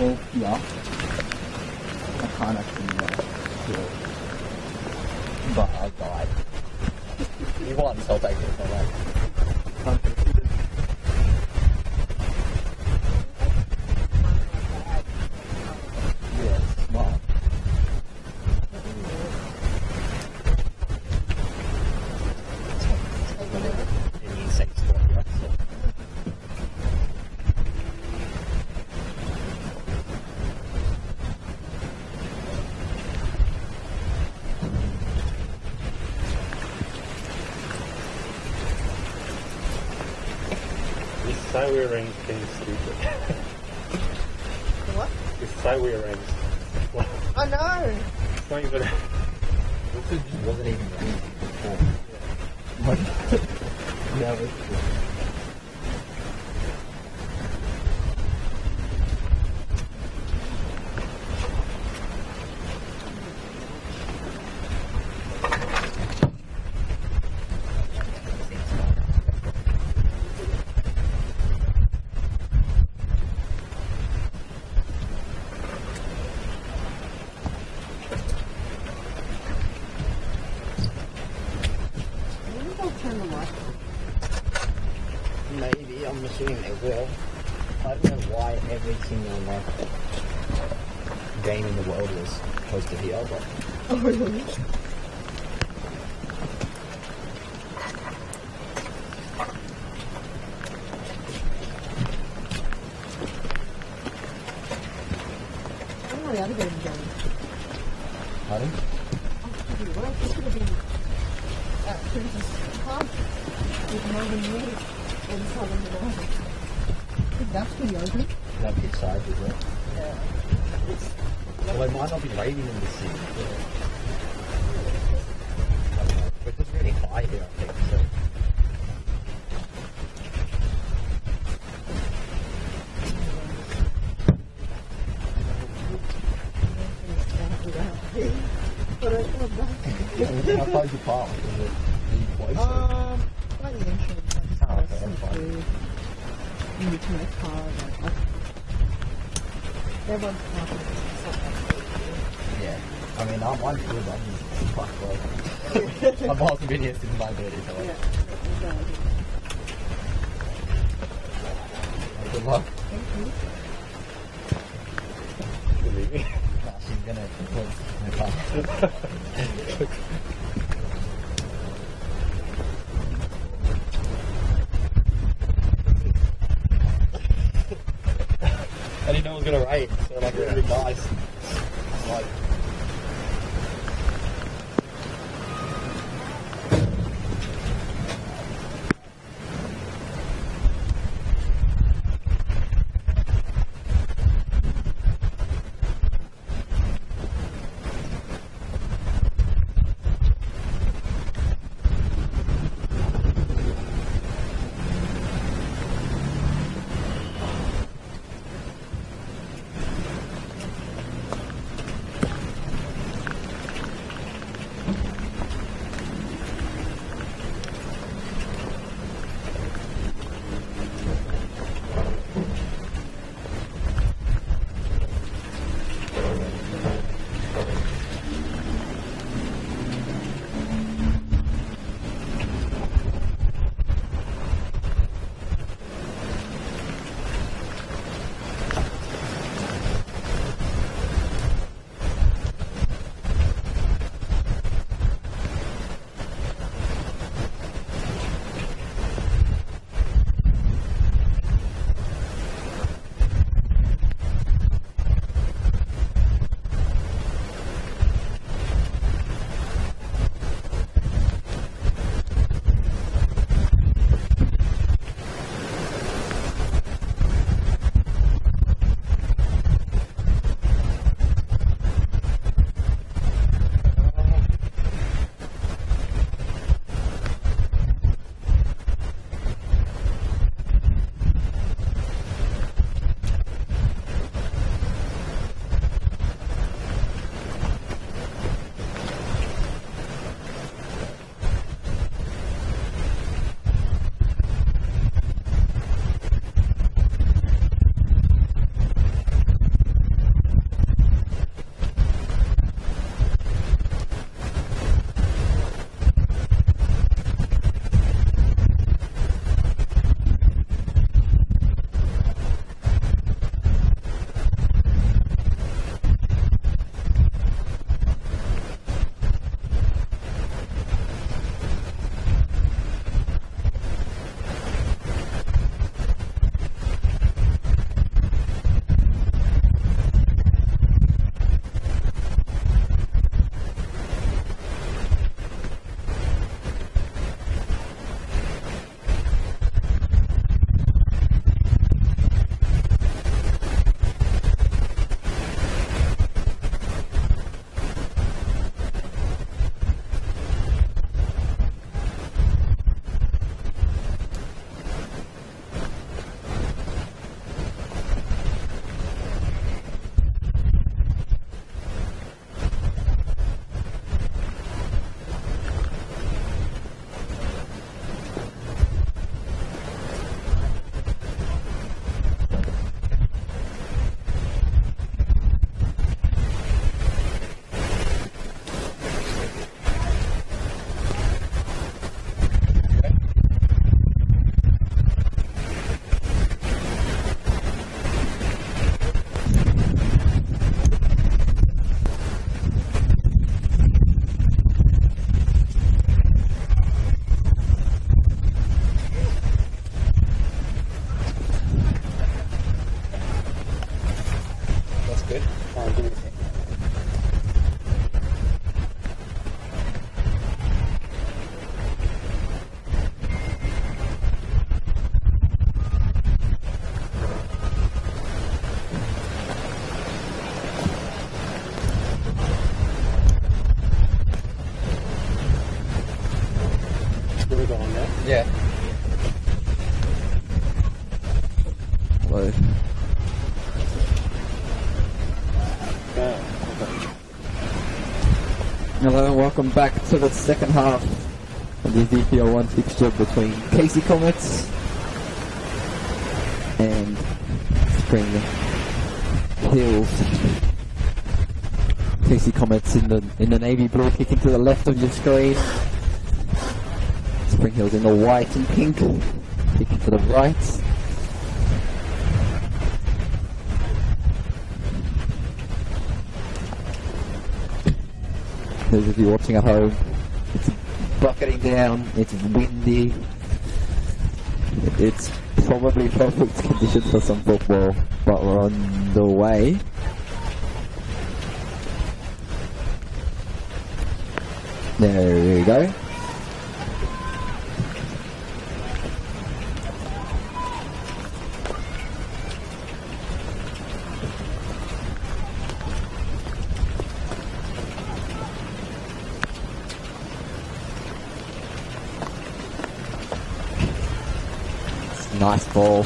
Oh, yeah. I can't actually feel it. But I died. He won, so I'll take it. So like, yeah, smart. Any insect spot, yeah. So. This side we arranged things stupid. What? This side we arranged. Well, I know. it's not even. It wasn't even raining before. Yeah, it was cool. Maybe they'll turn the light on. Maybe, I'm assuming they will. I don't know why every single game in the world was hosted here, but Oh, really? I don't know the other game going. pardon? This could have been at Princess Park with Melbourne United in Southern Nevada. I think that's pretty open. That'd be exciting, isn't it? Yeah. Well, it might not be raining in this city. I don't know. We're just really high here, I think. So. How far is the park? Is it really close? By the entrance, Oh, okay, that's fine. in between a car and like, everyone's parking. Yeah. I mean, I'm good. I'm fuck, bro. I've also been here since 9:30, so Yeah. good luck. Thank you. Believe me. Nah, she's gonna put the car. I didn't know it was gonna rain, so like it was really nice. Like, good. Give me a sec. Will we go on now? Yeah. Hello. Hello and welcome back to the second half of the VPL 1 fixture between Casey Comets and Spring Hills. Casey Comets in the navy blue, kicking to the left of your screen. Spring Hills in the white and pink, kicking to the right. Those of you watching at home, it's bucketing down, it's windy, it's probably perfect conditions for some football, but we're on the way. There we go. Nice ball.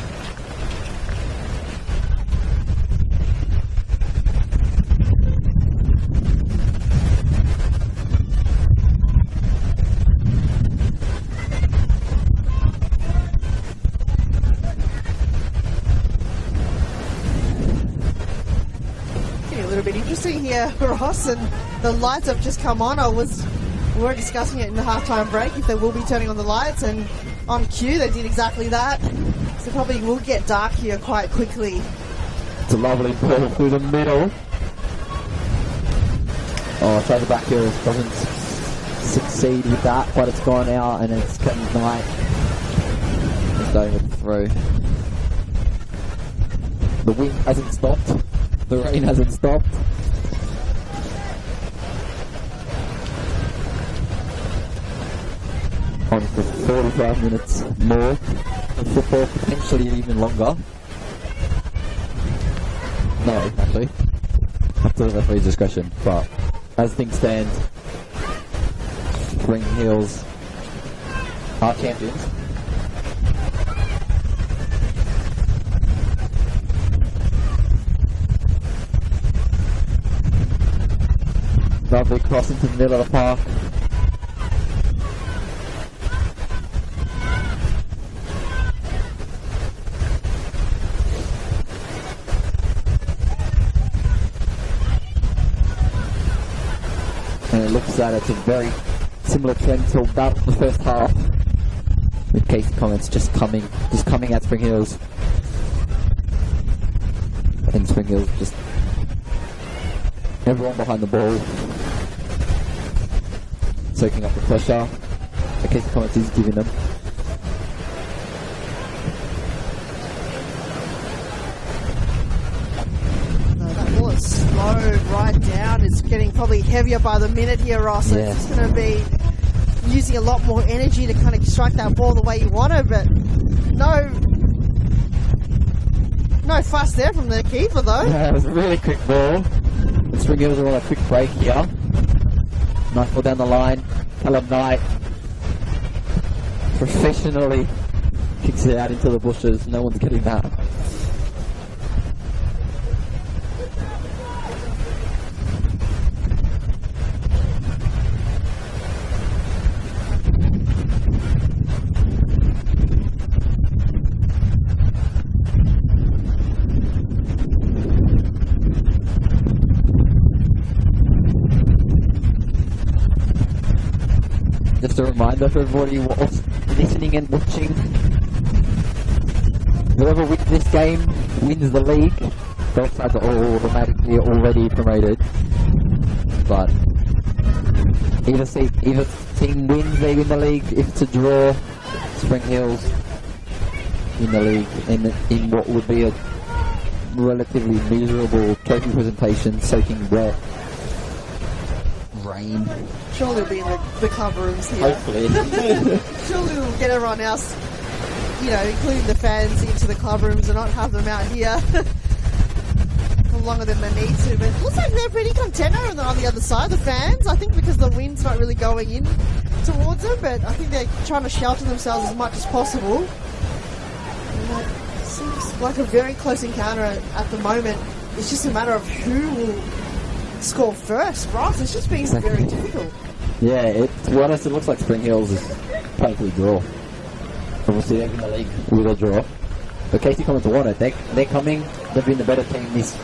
Getting a little bit interesting here, Ross, and the lights have just come on. We were discussing it in the halftime break if they will be turning on the lights, and on cue they did exactly that. So probably will get dark here quite quickly. It's a lovely ball through the middle. Oh, so the back here doesn't succeed with that, but it's gone out and it's Kevin's Knight. Just over through. The wind hasn't stopped. The rain hasn't stopped. On for 45 minutes more of football, potentially even longer. No, actually. Up to the referee's discretion. But as things stand, Spring Hills are champions. Lovely cross into the middle of the park. And it looks like it's a very similar trend to about the first half, with Casey Comets just coming at Spring Hills, and Spring Hills just everyone behind the ball, soaking up the pressure that Casey Comets is giving them. Slowed right down. It's getting probably heavier by the minute here, Ross. So Yeah. It's just going to be using a lot more energy to kind of strike that ball the way you want it, but no fuss there from the keeper though. Yeah, it was a really quick ball. The Spring Hills are on a quick break here. Nice ball down the line. Callum Knight professionally kicks it out into the bushes. No one's getting that. Just a reminder for everybody listening and watching, whoever wins this game wins the league. Both sides are automatically already promoted, but either team wins, they win the league. If it's a draw, Spring Hills in the league in what would be a relatively miserable trophy presentation, soaking wet. Rain. Surely we'll be in the club rooms here. Hopefully. Surely we'll get everyone else, you know, including the fans, into the club rooms and not have them out here for longer than they need to. But it looks like they're pretty content on the other side, the fans. I think because the wind's not really going in towards them, but I think they're trying to shelter themselves as much as possible. And it seems like a very close encounter at the moment. It's just a matter of who will score first. Ross, it's just being very difficult. Yeah, to be honest, it looks like Spring Hills is playing for the draw. And we'll see them in the league with a draw. But Casey Comets want it. They're coming. They've been the better team this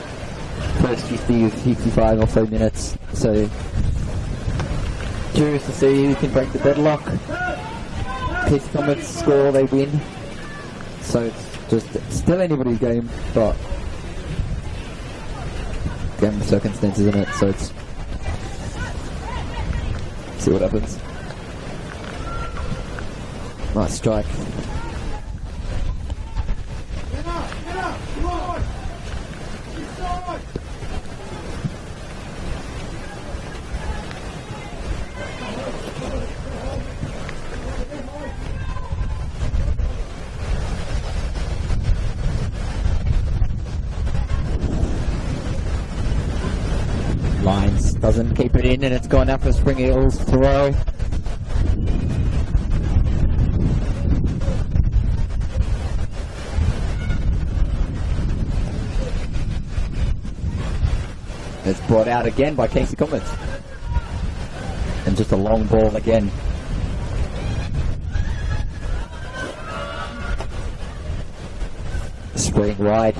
first 55 or so minutes. So, curious to see who can break the deadlock. Casey Comets score, they win. So it's just still anybody's game, but game of circumstances in it, so it's see what happens. Nice strike. Lines doesn't keep it in, and it's gone out for Spring Eels to row. It's brought out again by Casey Comets. And just a long ball again. Spring wide.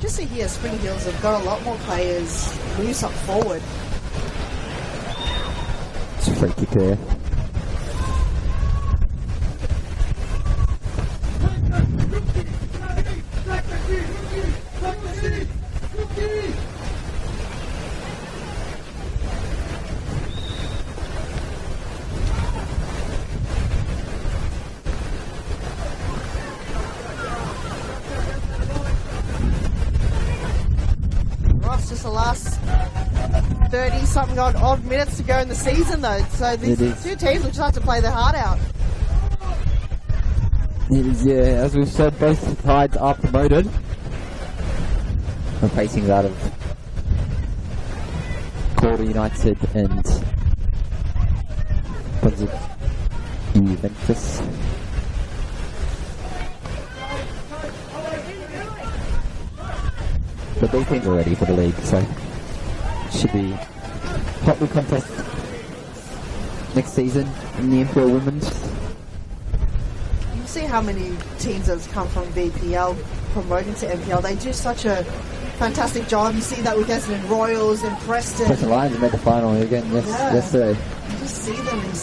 Just see here, Spring Hills have got a lot more players loose up forward. It's a free kick there. Ross, just the last 30-something odd minutes to go in the season, though. So these two teams will just have to play their heart out. It is, yeah, as we've said, both sides are promoted. We're facing that of Calder United and what's it? Juventus. But these teams are ready for the league, so should be hotly contest next season in the NPL Women's. You see how many teams have come from VPL promoting to NPL. They do such a fantastic job. You see that with Essendon Royals and Preston. Preston Lions made the final again, yes sir. You just see them and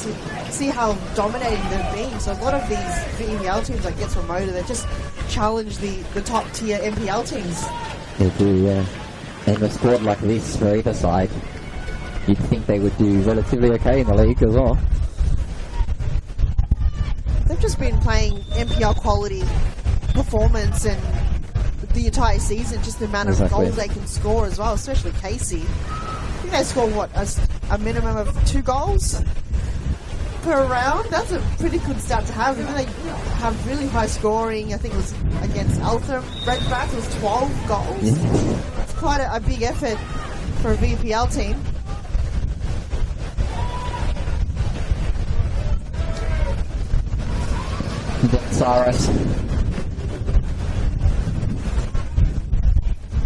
see how dominating they've been. So a lot of these VPL teams that get promoted, they just challenge the top tier NPL teams. They do, yeah. And a squad like this for either side, you'd think they would do relatively okay in the league as well. They've just been playing NPL quality performance and the entire season, just the amount of goals they can score as well, especially Casey. I think they score, what, a minimum of 2 goals per round? That's a pretty good stat to have. And then they have really high scoring. I think it was against Eltham. Redback was 12 goals. Yeah. It's quite a big effort for a VPL team. Cyrus.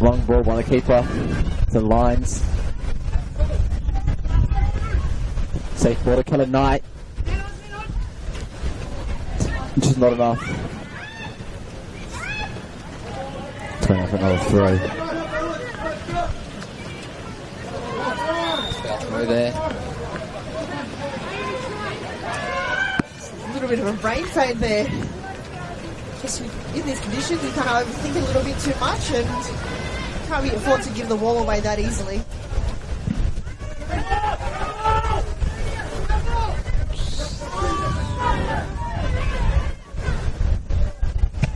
Long ball by the keeper to Lines. Safe ball to Kellen Knight. Just not enough. Turn off another throw. Foul throw there. bit of a brain fade there. Just in these conditions, you kind of overthink a little bit too much and can't really afford to give the wall away that easily.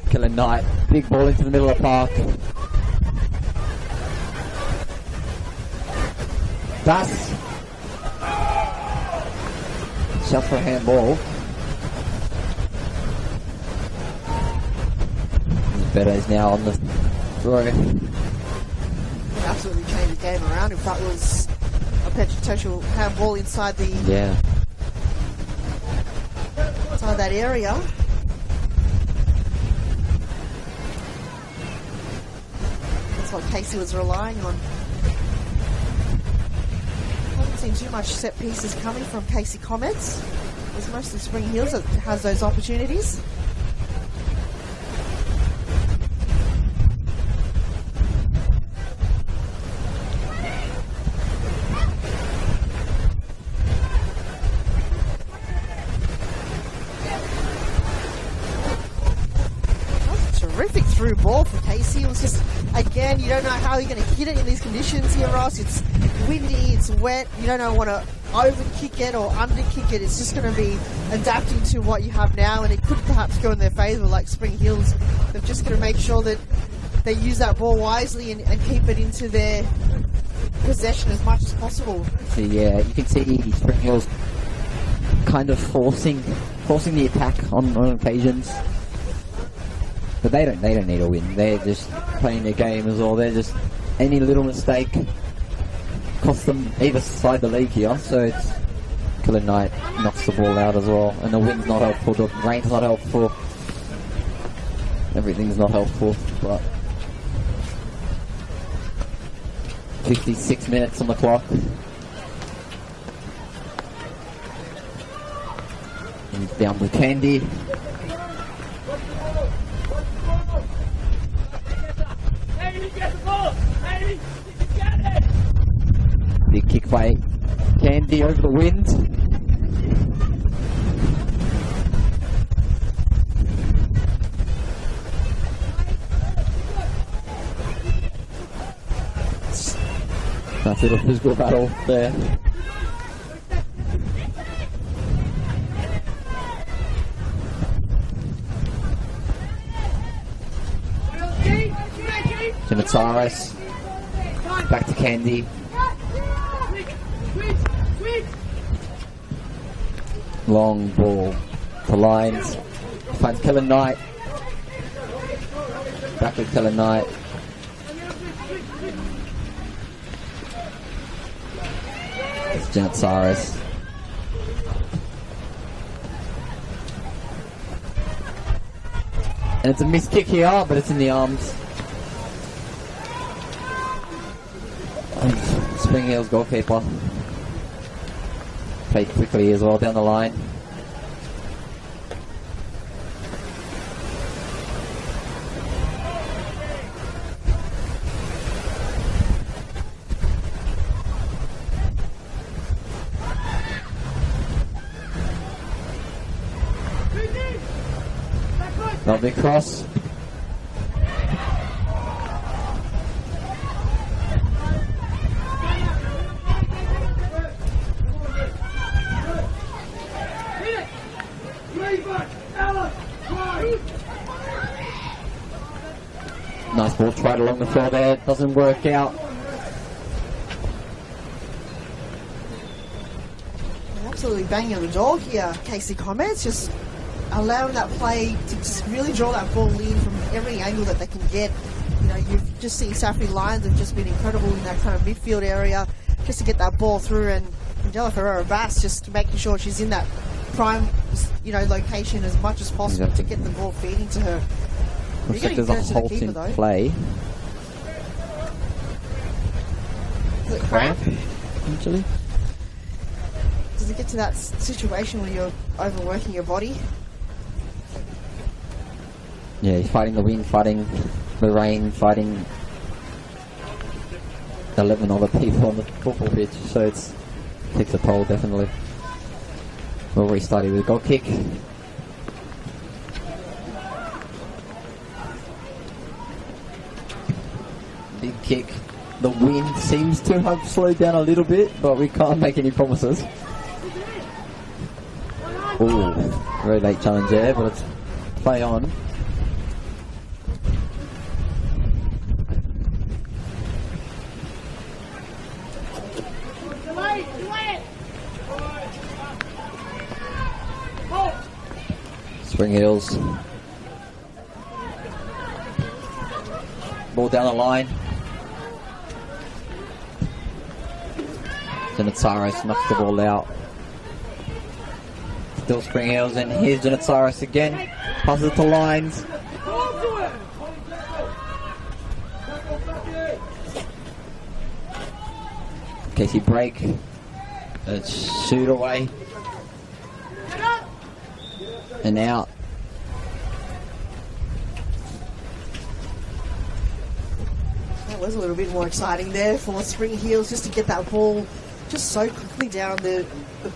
Killer Knight, big ball into the middle of the park. Bass. Shot for a handball. Better is now on the throw. Absolutely change the game around if that was a potential handball inside the inside that area. That's what Casey was relying on. Haven't seen too much set pieces coming from Casey Comets. It's mostly Spring Hills that has those opportunities. Terrific through ball for Casey. It was just, again, you don't know how you're going to hit it in these conditions here, Ross. It's windy, it's wet. You don't want to over-kick it or under-kick it. It's just going to be adapting to what you have now, and it could perhaps go in their favour like Spring Hills. They're just going to make sure that they use that ball wisely and keep it into their possession as much as possible. So yeah, you can see Spring Hills kind of forcing the attack on occasions. But they don't need a win. They're just playing their game as well. They're just, any little mistake costs them either side the league here. So it's Killer Knight knocks the ball out as well. And the wind's not helpful, the rain's not helpful. Everything's not helpful. But 56 minutes on the clock. And down to Candy. Big kick by Candy over the wind. Nice little physical battle there. Timotsaris. Back to Candy. Long ball to lines. Finds Killer Knight. Back with Killer Knight. It's Timotsaris. And it's a missed kick here, but it's in the arms. Spring Hills goalkeeper. Played quickly as well down the line. Lovely cross. Nice ball tried along the floor there, doesn't work out. Absolutely banging on the door here, Casey Comets, just allowing that play to just really draw that ball in from every angle that they can get. You know, you've just seen Safri Lions have just been incredible in that kind of midfield area just to get that ball through, and Angela Ferreira-Bass just making sure she's in that prime, you know, location as much as possible to get the ball feeding to her. Looks like there's a halt in play. Is it cramp? Actually. Does it get to that situation where you're overworking your body? Yeah, he's fighting the wind, fighting the rain, fighting 11 other people on the football pitch, so it takes a toll, definitely. We'll restart it with a goal kick. kick. The wind seems to have slowed down a little bit, but we can't make any promises. Ooh, very late challenge there, but it's play on. Spring Hills. Ball down the line. Janitsaris knocks the ball out. Still Spring Hills, and here's Janitsaris again. Passes to Lines. Casey break. Shoot away. And out. That was a little bit more exciting there for Spring Heels, just to get that ball just so quickly down the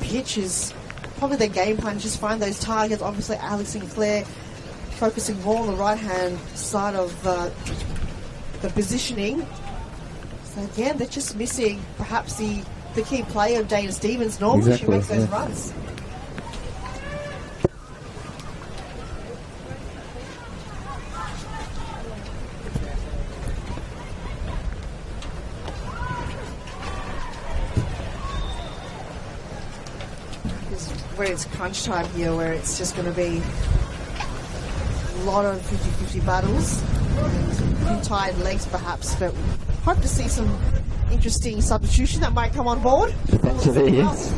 pitch is probably their game plan. Just find those targets. Obviously, Alex Sinclair focusing more on the right-hand side of the positioning. So again, they're just missing perhaps the key player of Dana Stevens. Normally she makes those runs. Where it's crunch time here, where it's just going to be a lot of 50-50 battles and tired legs perhaps, but hope to see some interesting substitution that might come on board. Potentially, yes.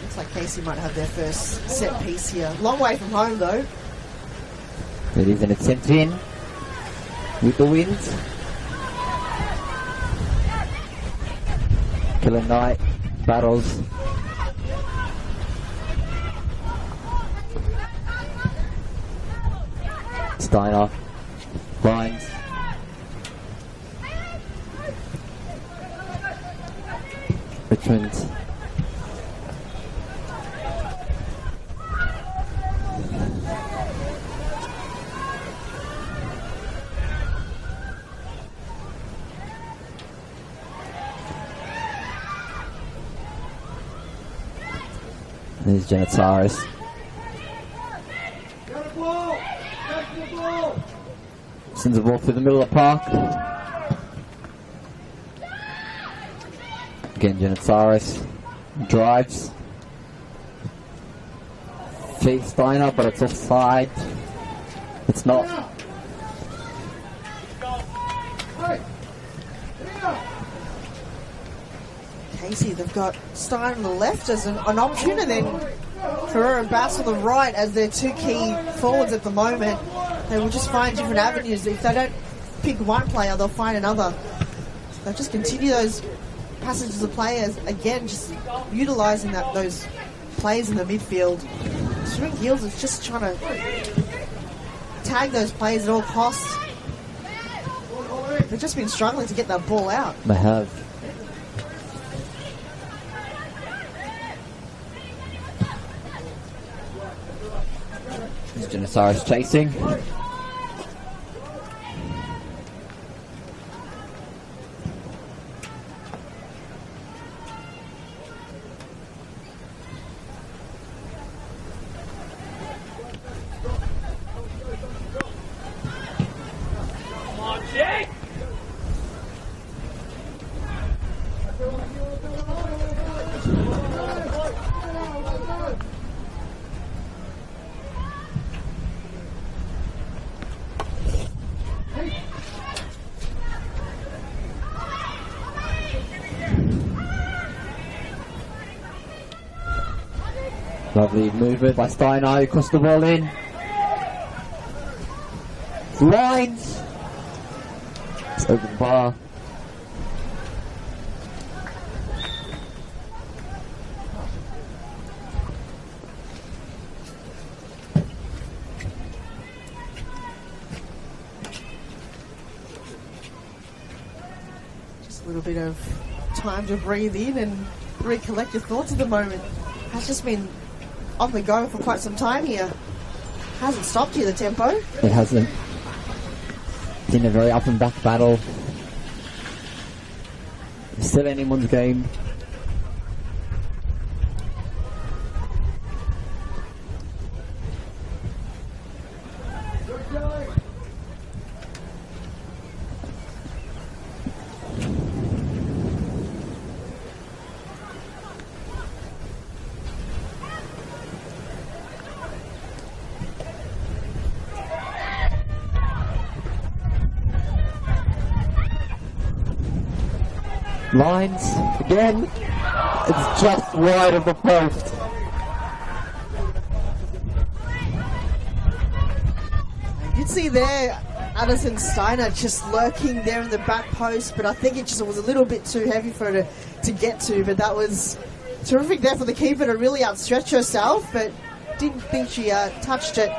Looks like Casey might have their first set piece here. Long way from home though. It is an attempt in with the wind. Killer Knight battles. Steiner Lines. Richmond. There's Janitsaris. Sends the ball through the middle of the park. Again, Janitsaris drives. Feeds Steiner, but it's offside. It's not. Casey, they've got Stein on the left as an option, and then Ferrer and Bass on the right as their two key forwards at the moment. They will just find different avenues. If they don't pick one player, they'll find another. So they'll just continue those passages of players, again, just utilising those players in the midfield. Spring Heels is just trying to tag those players at all costs. They've just been struggling to get that ball out. They have. Janitsaris chasing. Come on, Jake! Lovely movement by Steiner, across the ball in. Lines! It's open bar. Just a little bit of time to breathe in and recollect your thoughts at the moment. Has just been on the go for quite some time here. Hasn't stopped here, the tempo. It hasn't. It's in a very up and back battle. It's still anyone's game. Lines again. It's just wide of the post. You see there, Addison Steiner just lurking there in the back post, but I think it just was a little bit too heavy for her to get to. But that was terrific there for the keeper to really outstretch herself, but didn't think she touched it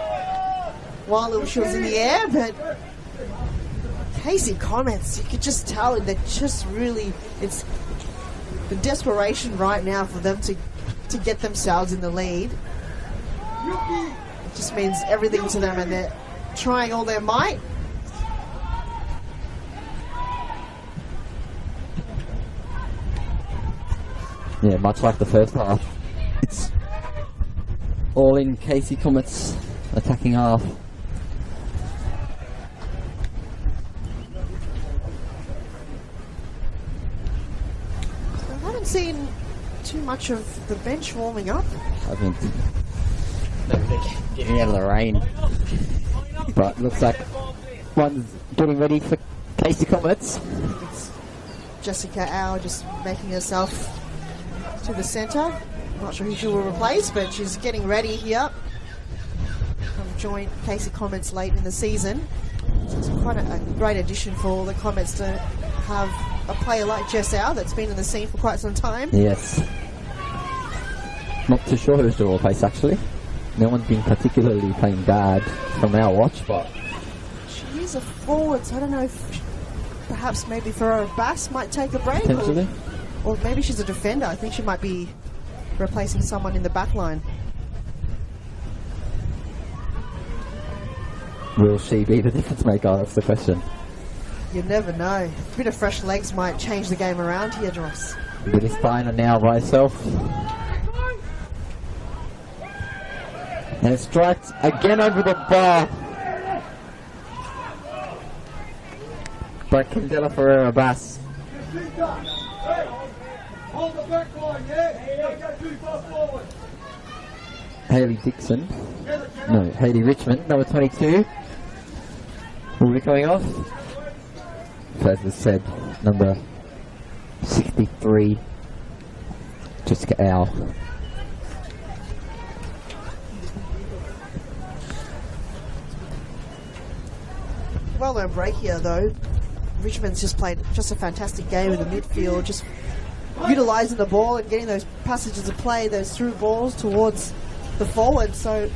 while she was in the air. But Casey Comets, you could just tell that just really, it's the desperation right now for them to get themselves in the lead. It just means everything to them, and they're trying all their might. Yeah, much like the first half. It's all in Casey Comets attacking half. I haven't seen too much of the bench warming up. I think they're getting out of the rain. But looks like one's getting ready for Casey Comets. It's Jessica Au just making herself to the centre. Not sure who she will replace, but she's getting ready here. Joined Casey Comets late in the season. So it's quite a great addition for the Comets to have a player like Jess Au that's been in the scene for quite some time. Yes. Not too sure who's to replace actually. No one's been particularly playing bad from our watch, but she is a forward, so I don't know if perhaps maybe Ferrero Bass might take a break. potentially. Or maybe she's a defender. I think she might be replacing someone in the back line. Will she be the difference maker? That's the question. You never know. A bit of fresh legs might change the game around here, Dross. Billy Steiner now by herself. And it's striked again over the bar. By Candela Ferreira Bass. Hold the back line, yeah? Don't go too far forward. Hayley Dixon. No, Hayley Richmond, number 22. Will be coming off. As I said, number 63. Jessica Au. Well known break here though. Richmond's just played just a fantastic game in the midfield, just utilising the ball and getting those passages of play, those through balls towards the forward. So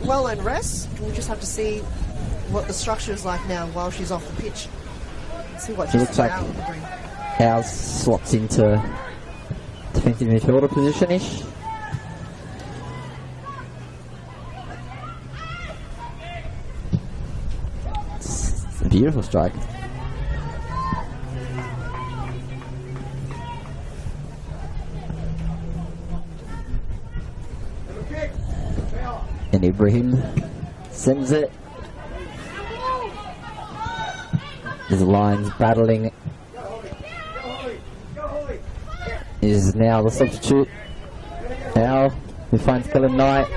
well earned rest. We'll just have to see what the structure is like now while she's off the pitch. See what It looks like Au's slots into defensive midfielder position-ish. It's a beautiful strike. And Ibrahim sends it. His Lions battling. Is now the substitute. Now we find Kellen Knight.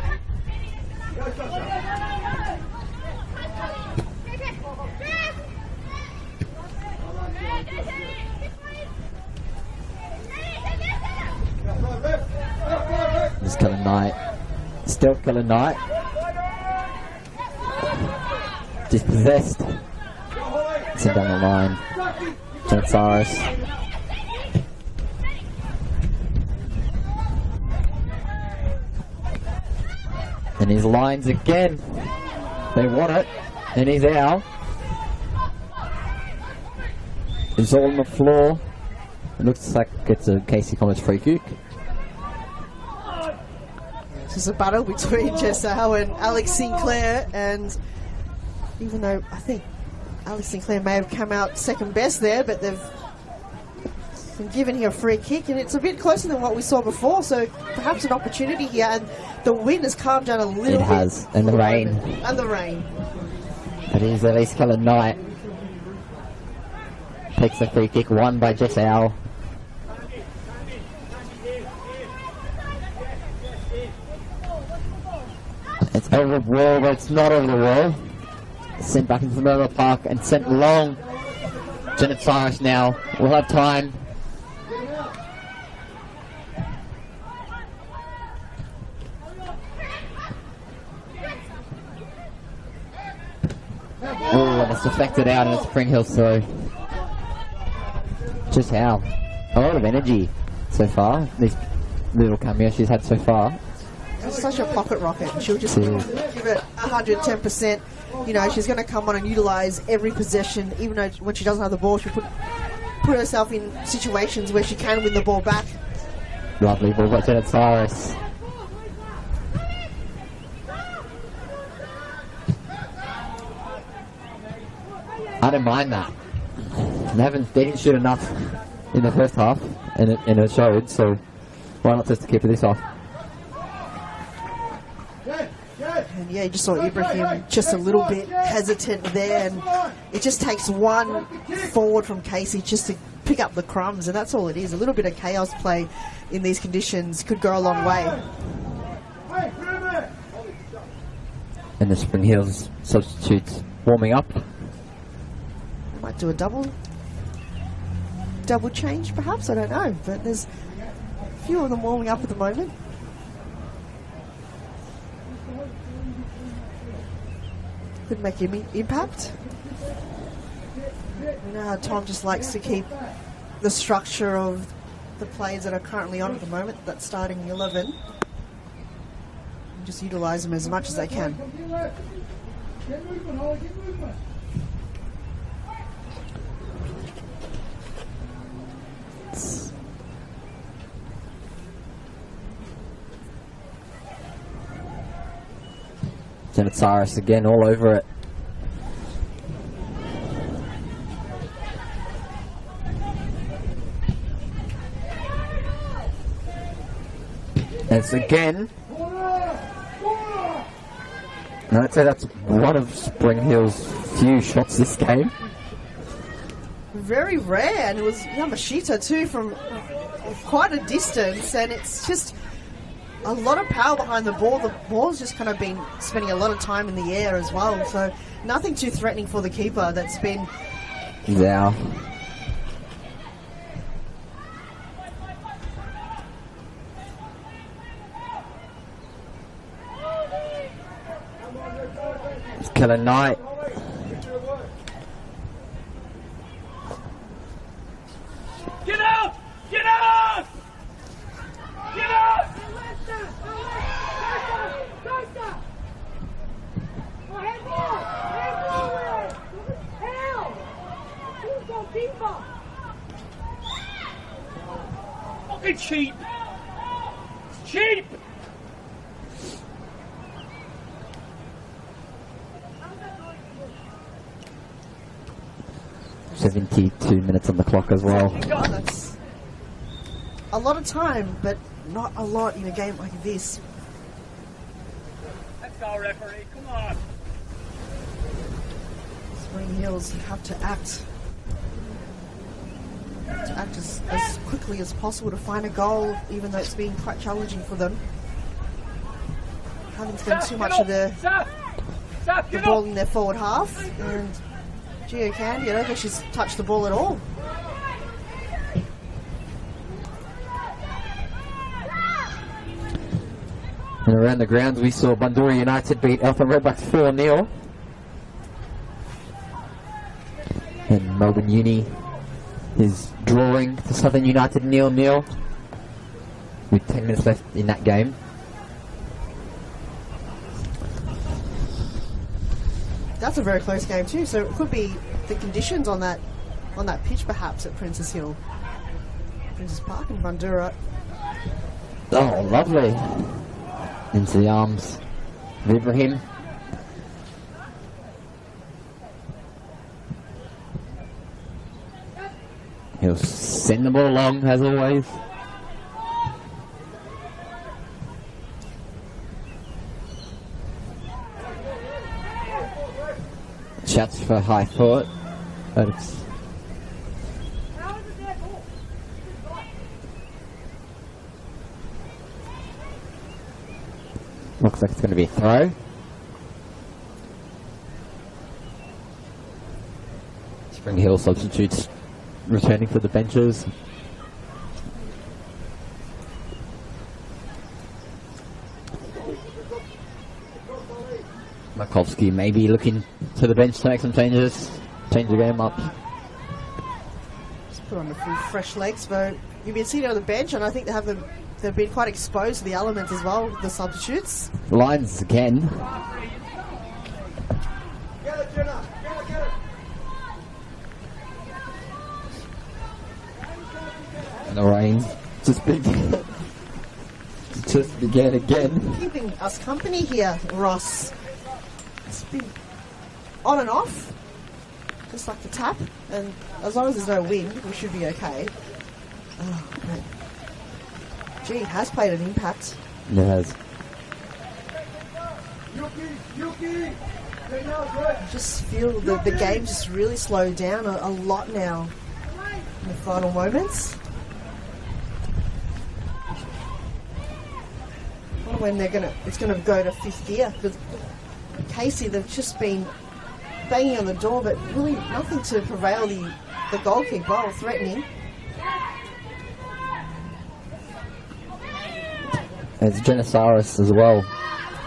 There's Kellen Knight. Still Kellen Knight. Dispossessed. Send down the line. Janet Cyrus. And his lines again. They want it. And he's out. It's all on the floor. It looks like it's a Casey Comets free kick. This is a battle between Jessel and Alex Sinclair, and even though I think Alex Sinclair may have come out second best there, but they've been given here a free kick, and it's a bit closer than what we saw before, so perhaps an opportunity here, and the wind has calmed down a little bit. It has, and the rain. And the rain. It is Elise Knight. Takes the free kick, won by Jessel. It's over the wall, but it's not over the wall. Sent back into the middle of the park and sent long. Janet Cyrus now will have time. Oh, and it's deflected out and it's Spring Hills through. Just how? A lot of energy so far. These little cameos she's had so far. It's such a pocket rocket. She'll just give it 110%. You know, she's going to come on and utilise every possession, even though when she doesn't have the ball, she'll put herself in situations where she can win the ball back. Lovely ball by Janet Cyrus. I don't mind that. They didn't shoot enough in the first half, and it showed, so why not just keep this off? And yeah, you just saw Ibrahim just a little bit hesitant there, and it just takes one forward from Casey just to pick up the crumbs, and that's all it is. A little bit of chaos play in these conditions could go a long way. And the Spring Hills substitutes warming up. Might do a double change perhaps, I don't know, but there's a few of them warming up at the moment. Could make an impact. You know how Tom just likes to keep the structure of the players that are currently on at the moment, that starting 11, and just utilise them as much as they can. Janet Cyrus again all over it. And it's again. And I'd say that's one of Spring Hill's few shots this game. Very rare, and it was Yamashita too from quite a distance, and it's just a lot of power behind the ball. The ball's just kind of been spending a lot of time in the air as well, so nothing too threatening for the keeper that's been... Yeah. It's Killer Knight. Get out! Get out! Get out! Fucking cheap! It's cheap! .72 minutes on the clock as well. God, that's a lot of time, but not a lot in a game like this. Let's go, referee, come on! Spring Hills have to act as quickly as possible to find a goal, even though it's been quite challenging for them. Haven't spent too much of the ball in their forward half, and Gio Candy, I don't think she's touched the ball at all. And around the grounds we saw Bundoora United beat Eltham Redbacks 4-0. And Melbourne Uni is drawing to Southern United 0-0 with 10 minutes left in that game. That's a very close game too, so it could be the conditions on that pitch perhaps at Princess Hill. Princes Park in Bundoora. Oh, lovely. Into the arms of Ibrahim. He'll send the ball along, as always. Shots for high foot, but it's... Looks like it's going to be a throw. Spring Hill substitutes returning for the benches. Markovsky maybe looking to the bench to make some changes, change the game up. Just put on a few fresh legs, but you've been sitting on the bench, and I think they've been quite exposed to the elements as well, the substitutes. Lines again. And the rain just began again. Keeping us company here, Ross. It's been on and off, just like the tap, and as long as there's no wind, we should be okay. Oh, man. Gee, it has played an impact. It has. I just feel that the game just really slowed down a lot now in the final moments. I wonder when it's gonna go to fifth gear, because Casey, they've just been banging on the door, but really nothing to prevail the goal kick. Well, threatening. It's Genesaris as well,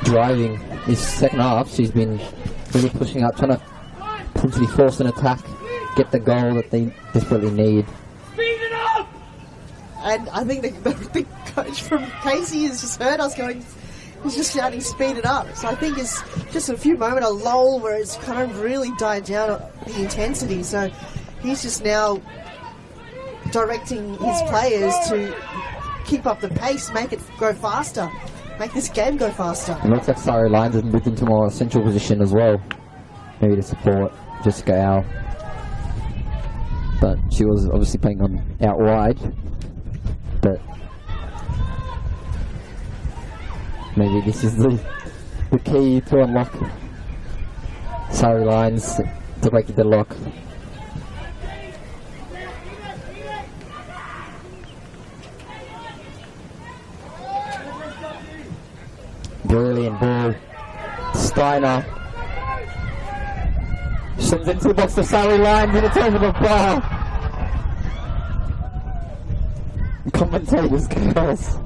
driving this second half. She's been really pushing up, trying to potentially force an attack, get the goal that they desperately need. And I think the coach from Casey has just heard us going, he's just shouting, speed it up. So I think it's just a few moments, a lull where it's kind of really died down the intensity. So he's just now directing his players to keep up the pace, make it go faster, make this game go faster. It looks like Sari Lyons has moved into more central position as well, maybe to support Jessica Al. But she was obviously playing on out wide. But maybe this is the key to unlock Sari Lyons to break the lock. Brilliant ball. Steiner sends into the box for Sari Lyons, and it's over the bar. Commentators chaos.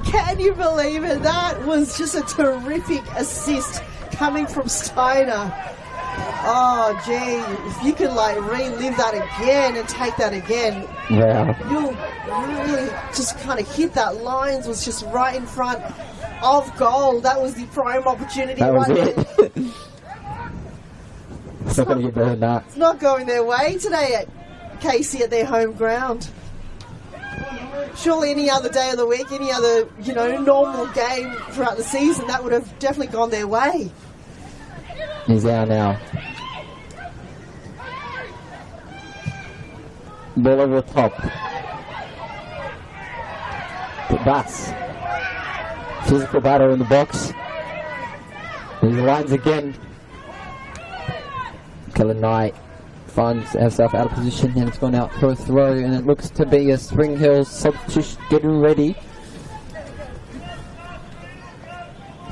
Can you believe it? That was just a terrific assist coming from Steiner. Oh, gee, if you could relive that again and take that again, yeah, you'll really just kind of hit that. Lyons was just right in front of goal. That was the prime opportunity. That was it. It's not going to get better than that. It's not going their way today at Casey at their home ground. Surely any other day of the week, any other, normal game throughout the season, that would have definitely gone their way. He's out now. Ball over the top. But Bass. Physical battle in the box. There's the lines again. Killer Knight finds herself out of position, and it's gone out for a throw, and it looks to be a Spring Hill substitution getting ready.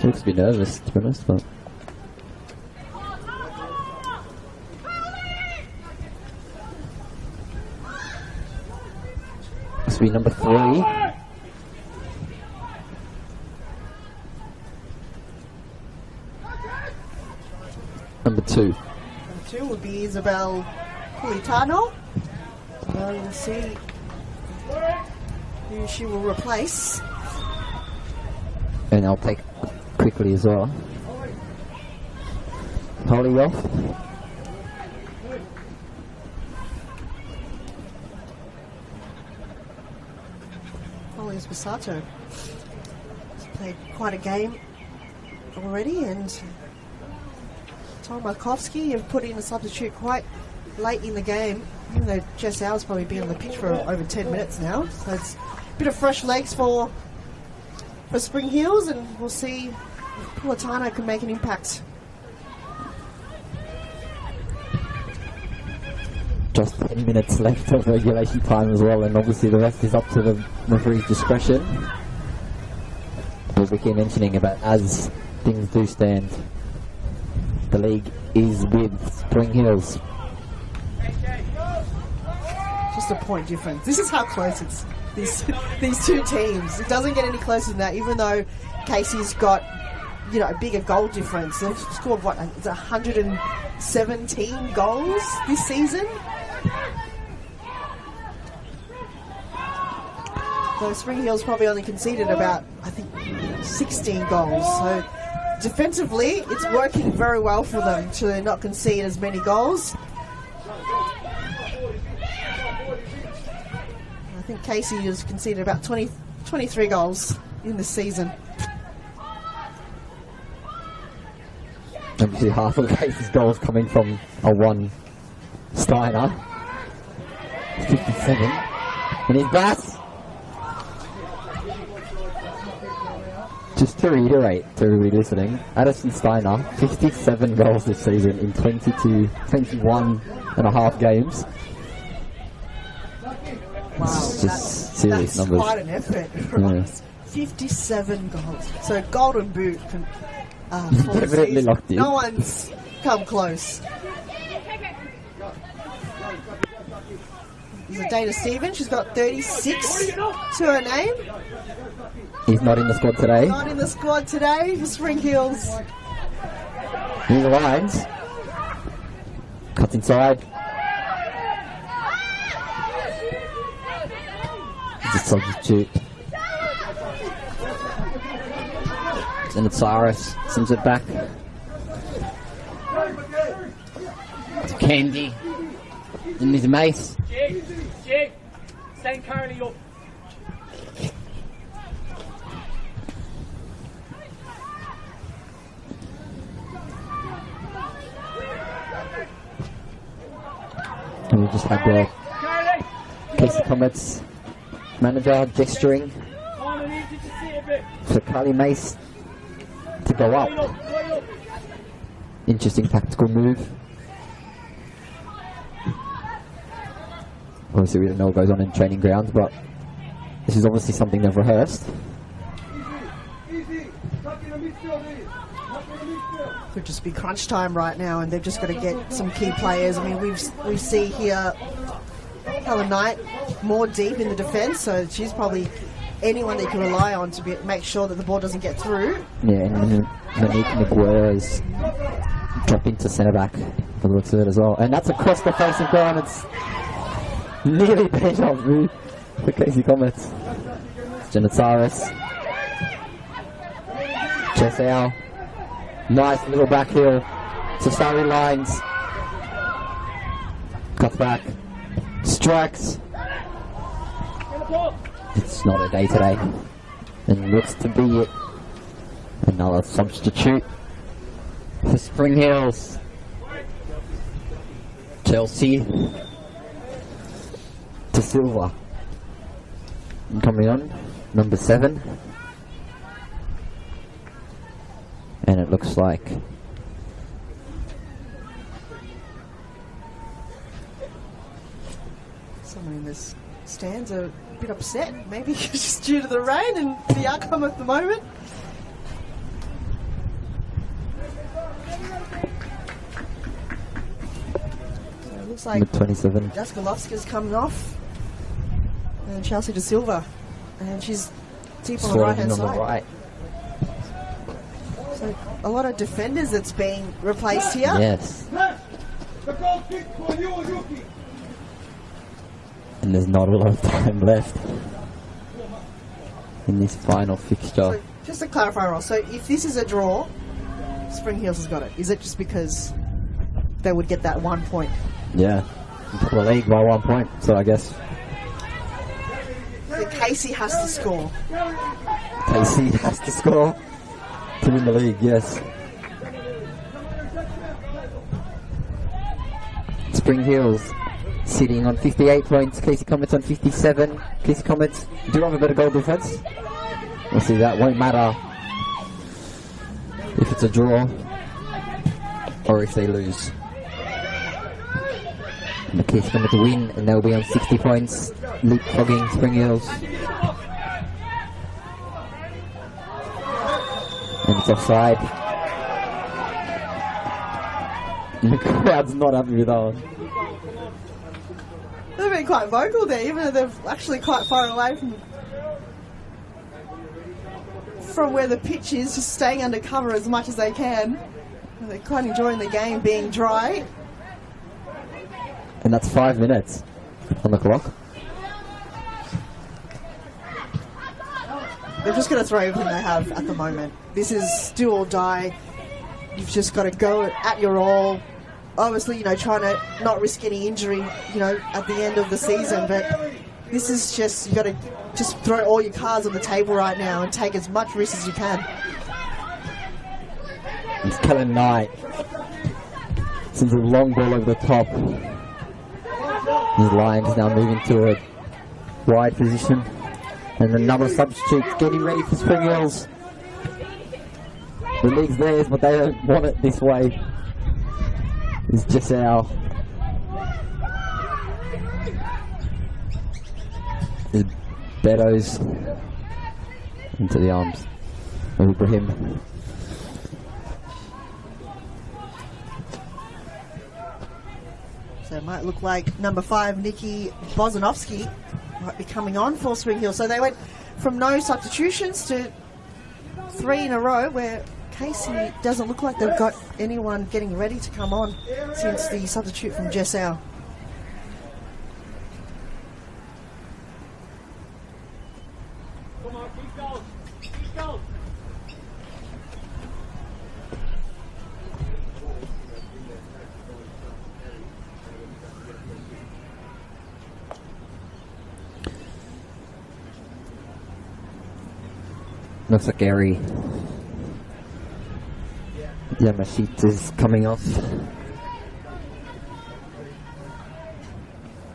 She looks a bit nervous, to be honest, but this will be number 3. Number 2. Number 2 would be Isabel Politano. We'll see who she will replace. And I'll take quickly as well. Holly off. Luis Basato has played quite a game already, and Tom Markovsky have put in a substitute quite late in the game, even though Jess Hour's probably been on the pitch for over 10 minutes now. So it's a bit of fresh legs for Spring Heels, and we'll see if Pulatano can make an impact. Just 10 minutes left of regulation time as well, and obviously the rest is up to the referee's discretion. As we keep mentioning about, as things do stand, the league is with Spring Hills. Just a point difference. This is how close it's these two teams. It doesn't get any closer than that, even though Casey's got, you know, a bigger goal difference. They've scored what, it's 117 goals this season. So Spring Hills probably only conceded about, I think, 16 goals. So defensively, it's working very well for them to not concede as many goals. I think Casey has conceded about 23 goals in this season. Obviously half of Casey's goals coming from a one Steiner. 57. And his Bass. Just to reiterate to everybody listening, Addison Steiner, 57 goals this season in 21 and a half games. Wow, It's just serious that's numbers. quite an effort. Yeah. 57 goals. So golden boot for the Definitely season. locked in. No one's come close. There's a Dana Stevens. She's got 36 to her name. He's not in the squad today. Not in the squad today for Spring Hills. In the lines. Cuts inside. He's a substitute. And it's Cyrus. Sends it back. To Candy. And his mace. Jake, stand currently up. And we just had the Casey Comets manager gesturing for Carly Mace to go up. Interesting tactical move. Obviously we don't know what goes on in training grounds, but this is obviously something they've rehearsed. Could just be crunch time right now, and they've just got to get some key players. I mean, we see here Helen Knight more deep in the defence, so she's probably anyone they can rely on to make sure that the ball doesn't get through. Yeah, and Monique McGuire is dropping to centre back for the looks of it as well. And that's across the face of ground. It's nearly deja vu for Casey Comets. Janitsaris. Chesau. Nice little back heel to Sari Lines. Cuts back. Strikes. It's not a day today. And looks to be it. Another substitute for Spring Hills. Chelsea to Silva. And coming on, number 7. And it looks like someone in this stands are a bit upset, maybe just due to the rain and the outcome at the moment. So it looks like number 27. Jaskalovska's coming off, and Chelsea de Silva, and she's deep on the Slotted right hand in on side. the right. So a lot of defenders that's being replaced here. Yes. And there's not a lot of time left in this final fixture. So just to clarify, Ross, so if this is a draw, Spring Hills has got it. Is it just because they would get that 1 point? Yeah. Top of the league by 1 point, so I guess. The Casey has to score. Casey has to score to win the league, yes. Spring Hills sitting on 58 points. Casey Comets on 57. Casey Comets do have a better goal defense. We'll see, that won't matter if it's a draw or if they lose. And the Casey Comets win and they'll be on 60 points, leapfrogging Spring Hills. And it's offside. And the crowd's not happy with that one. They've been quite vocal there, even though they're actually quite far away from where the pitch is, just staying under cover as much as they can. And they're quite enjoying the game being dry. And that's 5 minutes on the clock. They're just going to throw everything they have at the moment. This is do or die. You've just got to go at your all. Obviously, trying to not risk any injury, at the end of the season. But this is just, you've got to just throw all your cards on the table right now and take as much risk as you can. It's Kellen Knight. Sends a long ball over the top. His line is now moving to a wide position. And another substitute getting ready for Spring Hills. The league's theirs, but they don't want it this way. It's just our. There's Beddoes into the arms of Ibrahim. So it might look like number 5, Nikki Bozanovsky, might be coming on for Spring Hill. So they went from no substitutions to 3 in a row, where Casey doesn't look like they've got anyone getting ready to come on since the substitute from Jessau. Come on, keep going. Keep going. Looks like Gary Yamashita is coming off.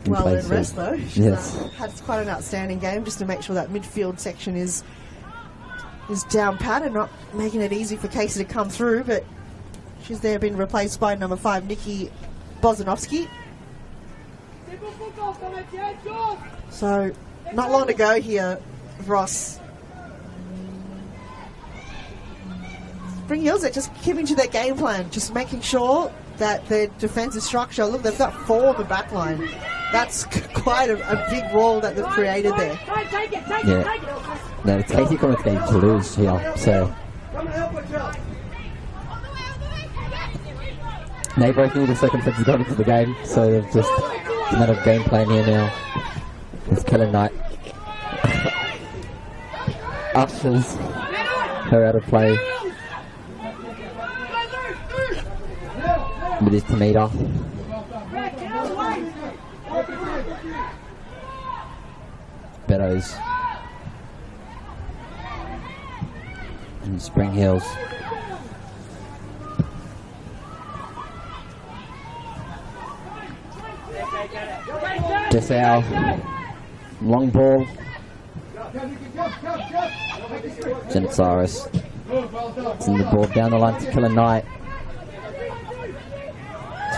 Well earned rest though. She's Yes. had quite an outstanding game just to make sure that midfield section is down pat and not making it easy for Casey to come through, but she's there been replaced by number 5, Nikki Bozanovsky. So not long to go here, Ross. Spring Hills are just keeping to their game plan, just making sure that their defensive structure, look, they've got 4 on the back line. That's quite a big wall that they've created there. Yeah. No, it's Casey Comets game to lose here, so. They both need a second set to go into the game, so they've just a matter of game plan here now. It's Kellen Knight. Ushers her out of play. With his tomato. Beddoes. And Spring Hills. Jessau. Long ball. Janitsaris. Send the ball down the line to Killer Knight.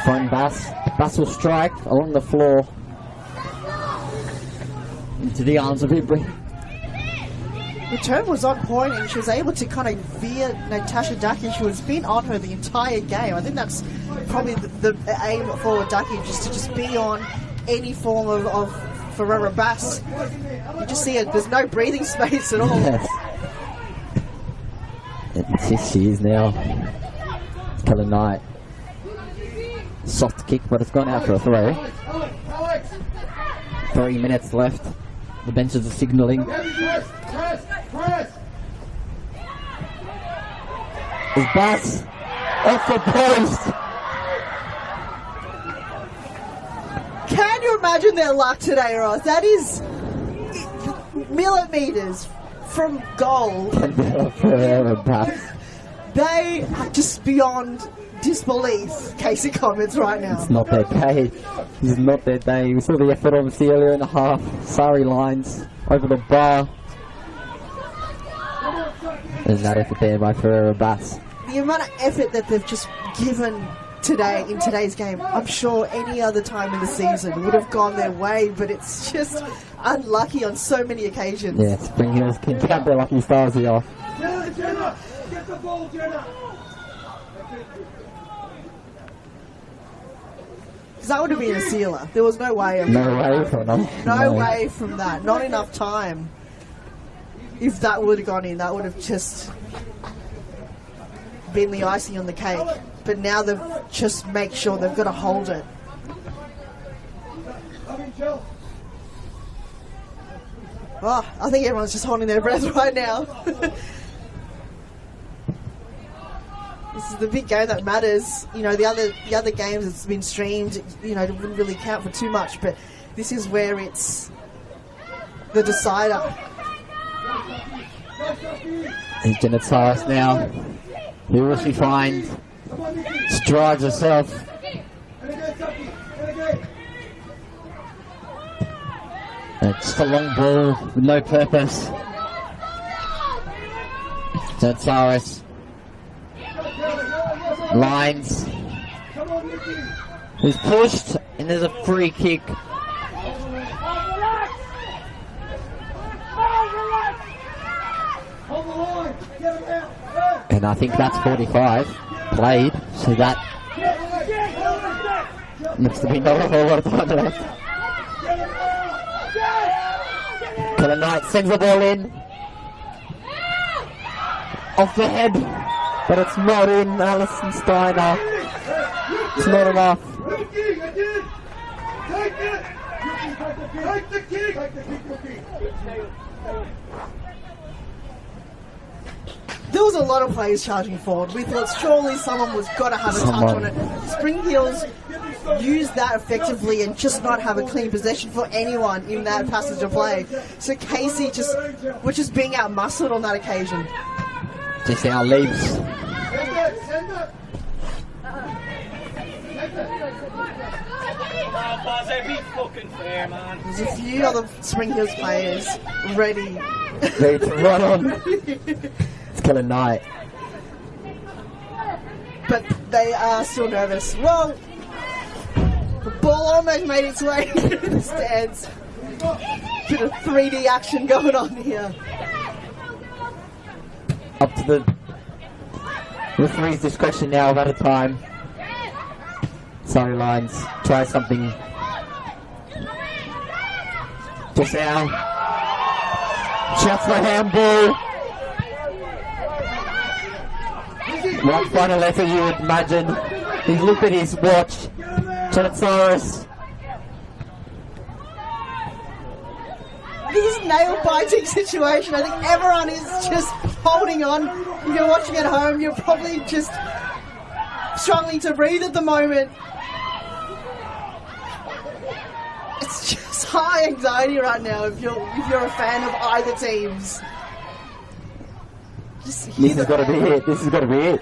Find Bass. Bass will strike along the floor into the arms of Ibrahim. The turn was on point and she was able to kind of veer Natasha Ducky, who has been on her the entire game. I think that's probably the aim for Ducky, just to just be on any form of Ferreira Bass. You just see it, there's no breathing space at all. Yes. And here she is now. Killer Knight. Soft kick, but it's gone out for a throw. 3 minutes left. The benches are signalling. Is Bass off the post? Can you imagine their luck today, Ross? That is... millimeters from goal. They are just beyond disbelief, Casey Comets right now. It's not their day. This is not their day. We saw the effort obviously earlier in the half. Surrey lines over the bar. There's that effort there by Ferreira Bass. The amount of effort that they've just given today in today's game, I'm sure any other time in the season would have gone their way, but it's just unlucky on so many occasions. Yeah, Spring Hills can count their lucky stars here. Jenna, get the ball, Jenna. Because that would have been a sealer. There was no way. No way from them. No way from that. Not enough time. If that would have gone in, that would have just been the icing on the cake. But now they've just make sure they've got to hold it. Oh, I think everyone's just holding their breath right now. This is the big game that matters. You know, the other games that's been streamed, you know, it wouldn't really count for too much, but this is where it's the decider. Here's Janet Cyrus now. Who will she find? Strides herself. It's a long ball with no purpose. Janet Cyrus. Lines. He's pushed, and there's a free kick. And I think that's 45 played, so that looks to be not a whole lot of time left. Killer Knight sends the ball in. Off the head, but it's not in. Alison Steiner. It's not enough. There was a lot of players charging forward. We thought surely someone was got to have a touch on it. Spring Hills used that effectively and just not have a clean possession for anyone in that passage of play. So Casey was just being out-muscled on that occasion. Just our leaves. There's a few other Spring Hills players ready to run on. It's Killer Knight. But they are still nervous. Well, the ball almost made its way into the stands. Bit of 3D action going on here. Up to the referee's discretion now about a time. Sorry, lines. Try something. Just out. Just for handball. One final effort, you would imagine. He's looked at his watch. Janet Cyrus. This is a nail-biting situation. I think everyone is just holding on. If you're watching at home, you're probably just struggling to breathe at the moment. It's just high anxiety right now if you're a fan of either teams. This has got to be it. This has got to be it.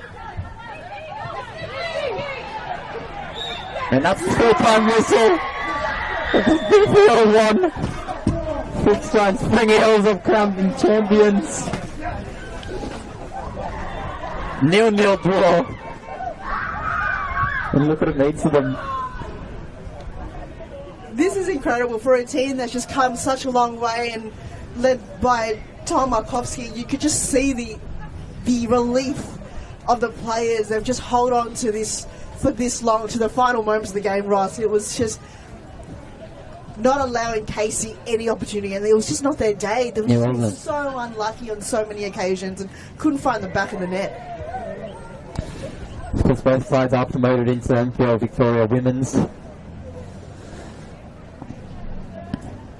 And that's the full-time whistle. VPL 1. Fifth time Spring Hills have crowned champions. 0-0 draw. And look what it means to them. This is incredible for a team that's just come such a long way and led by Tom Markovsky. You could just see the relief of the players. They've just held on to this for this long, to the final moments of the game, Ross. It was just not allowing Casey any opportunity, and it was just not their day. They were just so unlucky on so many occasions and couldn't find the back of the net. Of course, both sides are promoted into MPL Victoria Women's.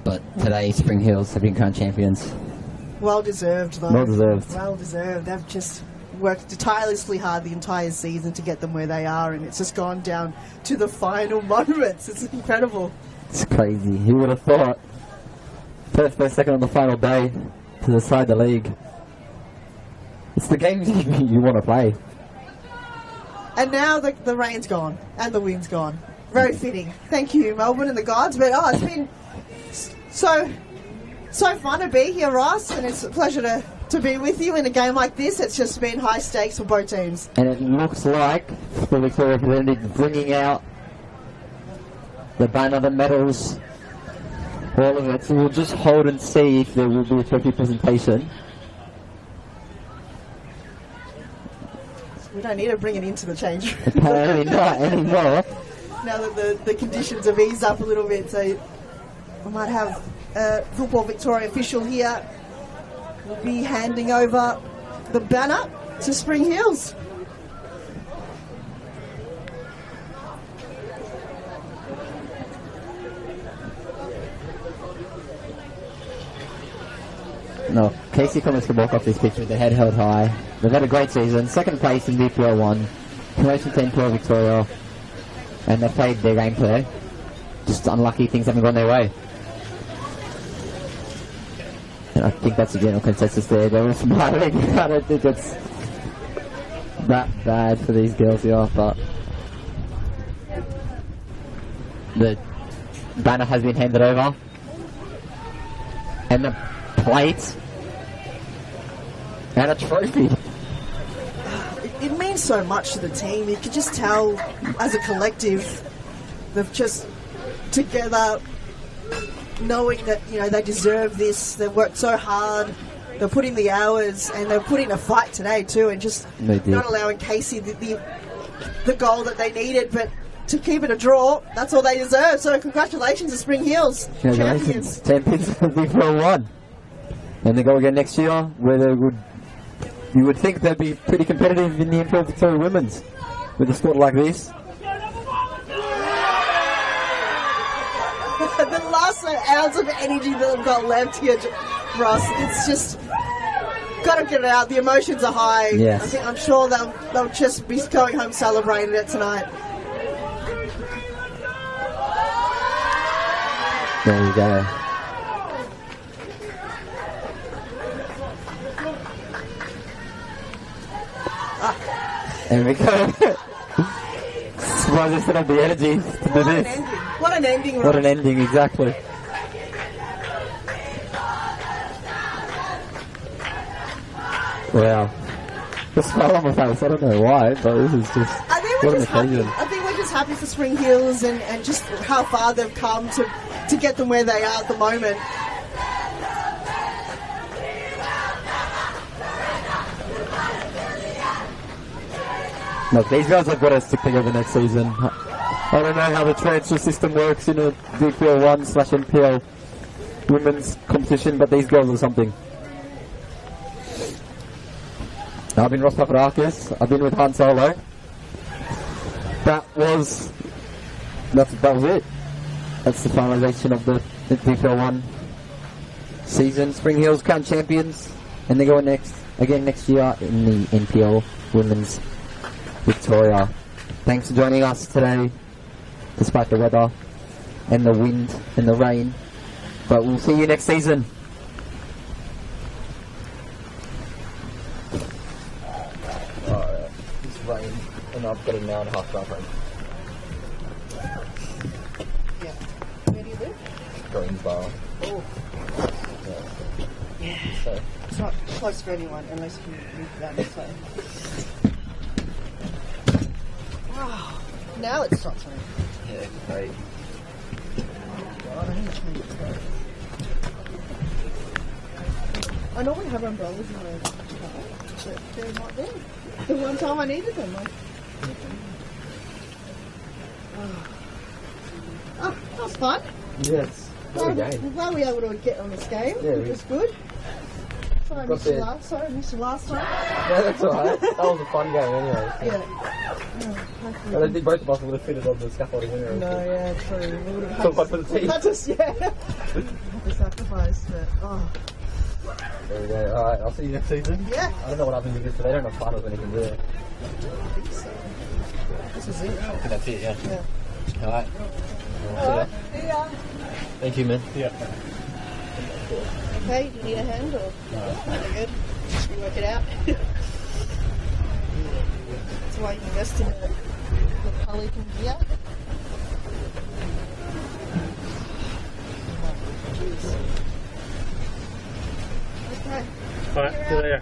But today, Spring Hills have been crowned champions. Well deserved, though. Well deserved. Well deserved. They've just worked tirelessly hard the entire season to get them where they are, and it's just gone down to the final moments. It's incredible. It's crazy. Who would have thought? First versus second on the final day to decide the league. It's the games you want to play. And now the rain's gone and the wind's gone. Very fitting. Thank you, Melbourne and the gods. But it's been so fun to be here, Ross, and it's a pleasure to be with you in a game like this. It's just been high stakes for both teams. And it looks like the Victoria representative bringing out the banner, the medals, all of it. So we'll just hold and see if there will be a trophy presentation. We don't need to bring it into the change room. Apparently not anymore. Now that the conditions have eased up a little bit, so we might have a Football Victoria official here. We'll be handing over the banner to Spring Hills. No, Casey Comets can walk off this pitch with their head held high. They've had a great season, second place in VPL 1, promotion to NPL Victoria, and they've played their game today. Just unlucky things haven't gone their way. And I think that's a general consensus there. They were smiling. I don't think it's that bad for these girls here, but the banner has been handed over. And the plate. And a trophy. It means so much to the team. You can just tell as a collective, they've just together knowing that, you know, they deserve this. They've worked so hard. They're putting the hours and they're putting a fight today too, and just not allowing Casey the goal that they needed, but to keep it a draw, that's all they deserve. So congratulations to Spring Hills. Congratulations. Champions of VPL 1. And they go again next year, where you would think they'd be pretty competitive in the NPL Victoria Women's with a squad like this. The last ounce of energy that they've got left here, Ross, it's just got to get it out. The emotions are high. Yes. I'm sure they'll just be going home celebrating it tonight. There you go. There we go. Surprised they still have the energy to do this. What an ending, Ross. What an ending, exactly. Wow. The smile on my face, I don't know why, but this is just I think what we're an just happy. occasion. I think we're just happy for Spring Hills and just how far they've come to get them where they are at the moment. Look, these guys have got to stick together next season. I don't know how the transfer system works in a VPL 1/NPL women's competition, but these girls are something. I've been Ross Papadakis. I've been with Han Solo. That was it. That's the finalisation of the VPL 1 season. Spring Hills crown champions, and they go again next year in the NPL Women's Victoria. Thanks for joining us today, despite the weather and the wind and the rain. But we'll see you next season. Alright, it's rain, and I've got an hour and a half drive home. Yeah. Where do you live? Greensboro. Oh. Yeah. So. It's not close for anyone unless you move down this way. Oh, now it stops raining. Yeah, great. God, I need to change it. I normally have umbrellas in my car, but they're not there. The one time I needed them. Oh, that was fun. Yes. We're glad we were able to get on this game. Yeah, it was good. Sorry, I missed you last time. No, that's alright. That was a fun game anyway. So. Yeah. I don't think both of us would have fitted on the scaffolding anyway. No, yeah, true. We would have So fun for the team. had to sacrifice, but There we go. Alright, I'll see you next season. Yeah. I don't know what happens with this, but they don't have finals or anything, do they? This is it. I think that's it, yeah. Yeah. Alright. Alright, see ya. Thank you, man. Yeah. Okay, do you need a hand or? No. Very good. You work it out. That's why you invest in the Pelican gear. Okay. Alright, see you later.